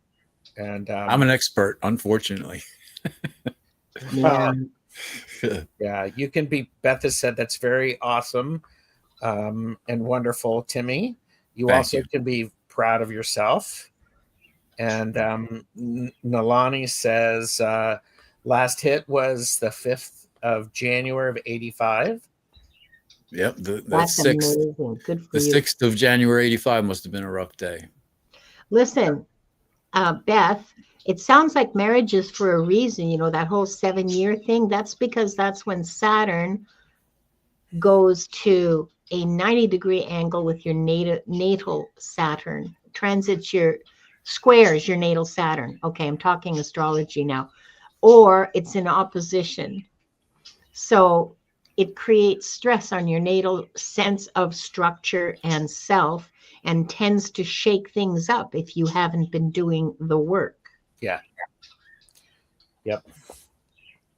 and I'm an expert, unfortunately. Yeah. Yeah, you can be, Beth has said that's very awesome and wonderful, Timy. You Thank also you. can be proud of yourself. And Nalani says last hit was the 5th of January of 85. Yep. That's 6th, amazing. Good for the you. 6th of January 85 must have been a rough day. Listen, Beth, it sounds like marriage is for a reason, you know, that whole 7-year thing. That's because that's when Saturn goes to a 90-degree angle with your natal Saturn, transits your squares, your natal Saturn. Okay, I'm talking astrology now. Or it's in opposition. So it creates stress on your natal sense of structure and self, and tends to shake things up if you haven't been doing the work. Yeah. Yep.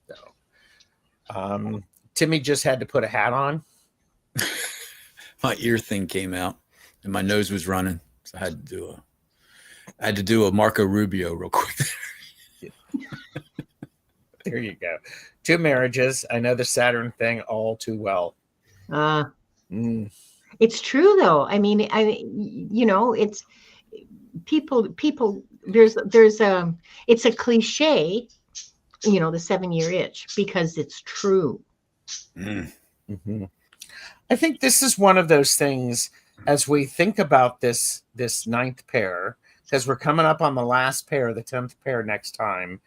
So, Timy just had to put a hat on. My ear thing came out and my nose was running. So I had to do a Marco Rubio real quick. There you go. 2 marriages. I know the Saturn thing all too well. It's true though. I mean, you know, it's people there's it's a cliche, you know, the 7-year itch, because it's true. Mm-hmm. I think this is one of those things, as we think about this 9th pair, because we're coming up on the last pair, the 10th pair next time,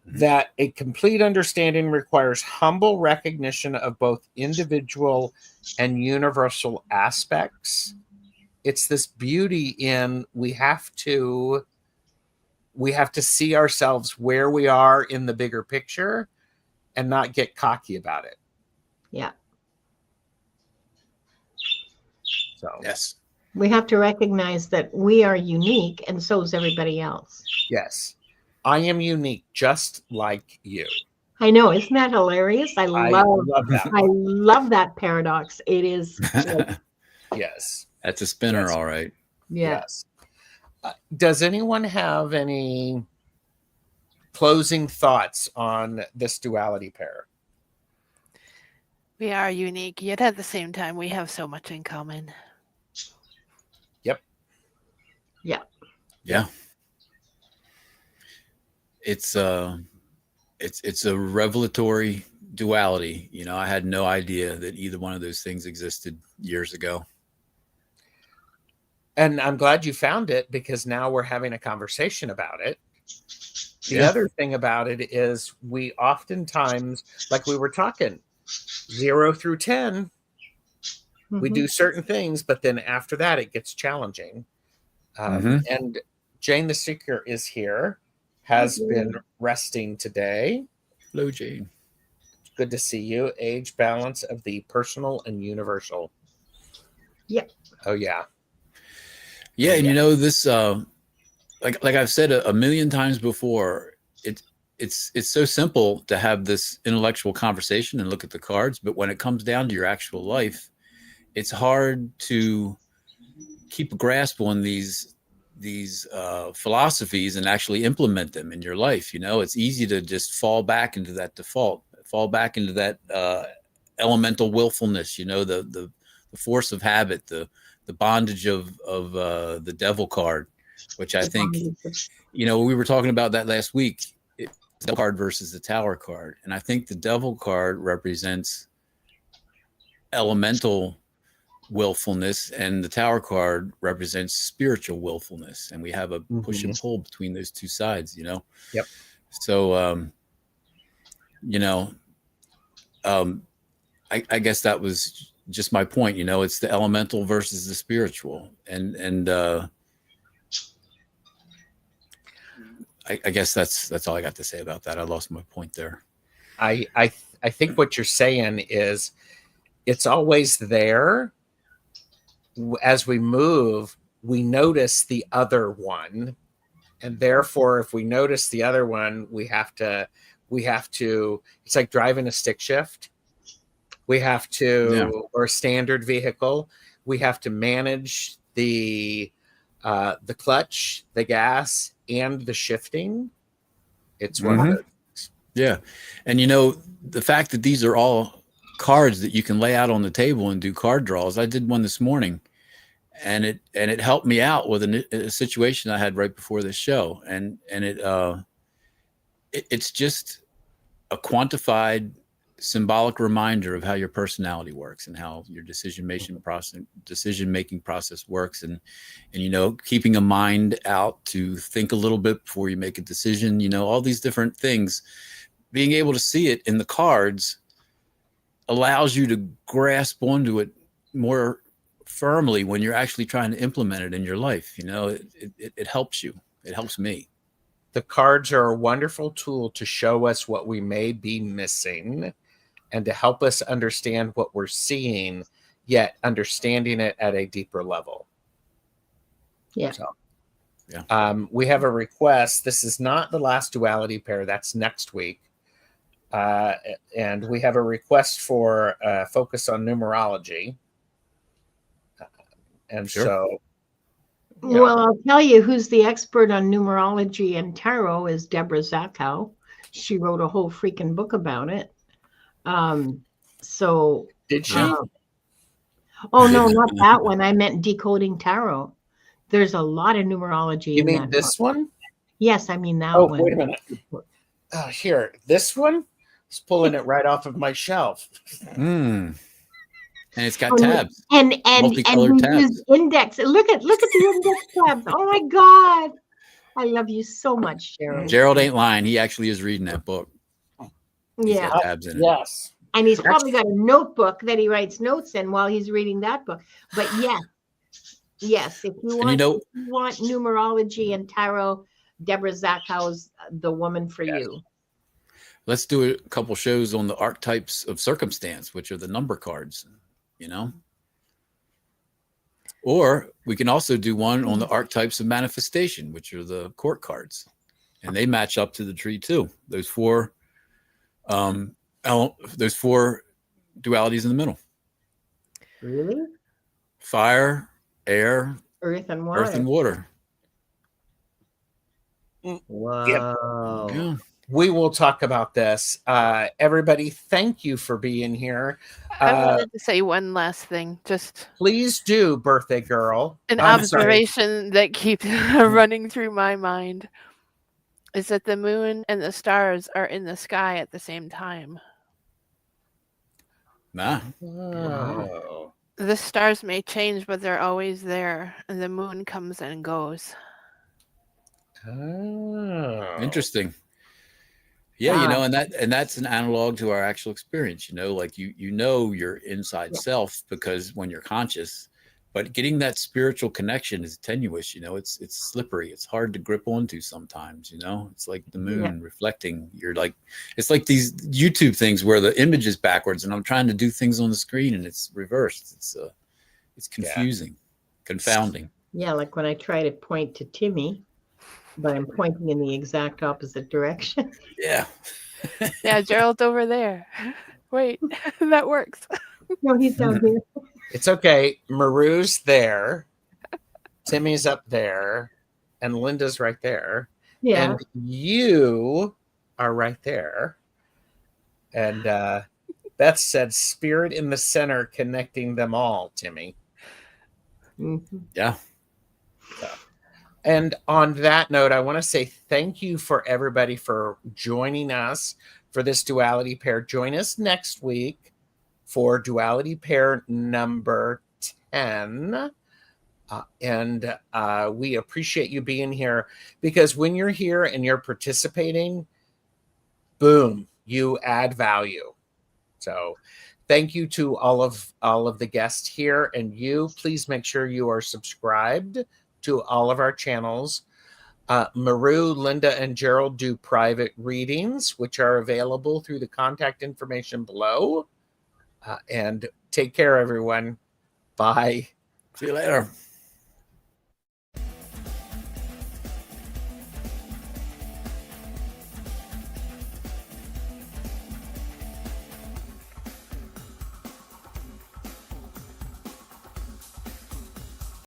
that a complete understanding requires humble recognition of both individual and universal aspects. It's this beauty in we have to see ourselves where we are in the bigger picture and not get cocky about it. Yeah. So Yes. We have to recognize that we are unique, and so is everybody else. yes, I am unique just like you. I know, isn't that hilarious? I love that. I love that paradox. It is like, Yes. That's a spinner, Yes. all right. yeah. Yes. Does anyone have any closing thoughts on this duality pair? We are unique, yet at the same time, we have so much in common. Yep. Yeah. Yeah. It's a revelatory duality. You know, I had no idea that either one of those things existed years ago. And I'm glad you found it, because now we're having a conversation about it. The other thing about it is we oftentimes, like we were talking, 0 through 10, we do certain things, but then after that, it gets challenging. And Jane the Seeker is here, has been resting today. Hello, Jane. Good to see you. Age balance of the personal and universal. Yep. Oh yeah. Yeah, Oh, and yeah. you know this, like I've said a million times before, it's so simple to have this intellectual conversation and look at the cards, but when it comes down to your actual life, it's hard to keep a grasp on these philosophies and actually implement them in your life. You know, it's easy to just fall back into that default, fall back into that elemental willfulness. You know, the force of habit, the bondage of the devil card, which I think, you know, we were talking about that last week. It's the card versus the Tower card, and I think the devil card represents elemental willfulness, and the Tower card represents spiritual willfulness, and we have a push and pull between those two sides, you know. Yep. So you know, I guess that was just my point. You know, it's the elemental versus the spiritual, and I guess that's all I got to say about that. I lost my point there. I think what you're saying is it's always there. As we move, we notice the other one, and therefore if we notice the other one, we have to it's like driving a stick shift. We have to, or a standard vehicle, we have to manage the clutch, the gas, and the shifting. It's one of those. Yeah. And you know, the fact that these are all cards that you can lay out on the table and do card draws. I did one this morning, and it helped me out with a situation I had right before the show. And it's just a quantified symbolic reminder of how your personality works and how your decision making process works, and you know, keeping a mind out to think a little bit before you make a decision, you know, all these different things. Being able to see it in the cards allows you to grasp onto it more firmly when you're actually trying to implement it in your life. You know, it helps you. It helps me. The cards are a wonderful tool to show us what we may be missing and to help us understand what we're seeing, yet understanding it at a deeper level. Yeah. So, yeah. We have a request. This is not the last duality pair. That's next week. And we have a request for focus on numerology. And Sure. so... Yeah. Well, I'll tell you who's the expert on numerology and tarot is Deborah Zachow. She wrote a whole freaking book about it. So did she? Oh no, not that one. I meant Decoding Tarot. There's a lot of numerology. You in mean that this book. one? Yes, I mean that one. Oh, wait a minute. Oh, here, this one. It's pulling it right off of my shelf. And it's got tabs. And multicolored tabs. Use index. Look at the index tabs. Oh my God. I love you so much, Gerald. Gerald ain't lying. He actually is reading that book. He's Yeah. got tabs in it. Yes. And he's probably got a notebook that he writes notes in while he's reading that book. But yes, if you want numerology and tarot, Deborah Zachow's the woman for you. Let's do a couple shows on the archetypes of circumstance, which are the number cards, you know? Or we can also do one on the archetypes of manifestation, which are the court cards. And they match up to the tree too. Those four dualities in the middle. Really? Fire, air, earth and water. Earth and water. Wow. Yeah. We will talk about this. Everybody, thank you for being here. I wanted to say one last thing. Just please do, birthday girl. An observation that keeps running through my mind is that the moon and the stars are in the sky at the same time. Wow. The stars may change, but they're always there, and the moon comes and goes. Oh. Interesting. Yeah, you know, and that's an analog to our actual experience, you know, like you know your inside self, because when you're conscious, but getting that spiritual connection is tenuous. You know, it's slippery. It's hard to grip onto sometimes. You know, it's like the moon reflecting. You're like, it's like these YouTube things where the image is backwards, and I'm trying to do things on the screen and it's reversed. It's confusing, confounding. Yeah, like when I try to point to Timy, but I'm pointing in the exact opposite direction. Yeah. Yeah, Gerald's over there. Wait, that works. No, he's down here. It's okay. Maru's there. Timmy's up there. And Linda's right there. Yeah. And you are right there. And Beth said, spirit in the center connecting them all, Timy. Mm-hmm. Yeah. And on that note, I want to say thank you for everybody for joining us for this duality pair. Join us next week for duality pair number 10. And we appreciate you being here, because when you're here and you're participating, boom, you add value. So thank you to all of the guests here, and you please make sure you are subscribed to all of our channels. Maru, Linda, and Gerald do private readings, which are available through the contact information below. And take care, everyone. Bye. See you later.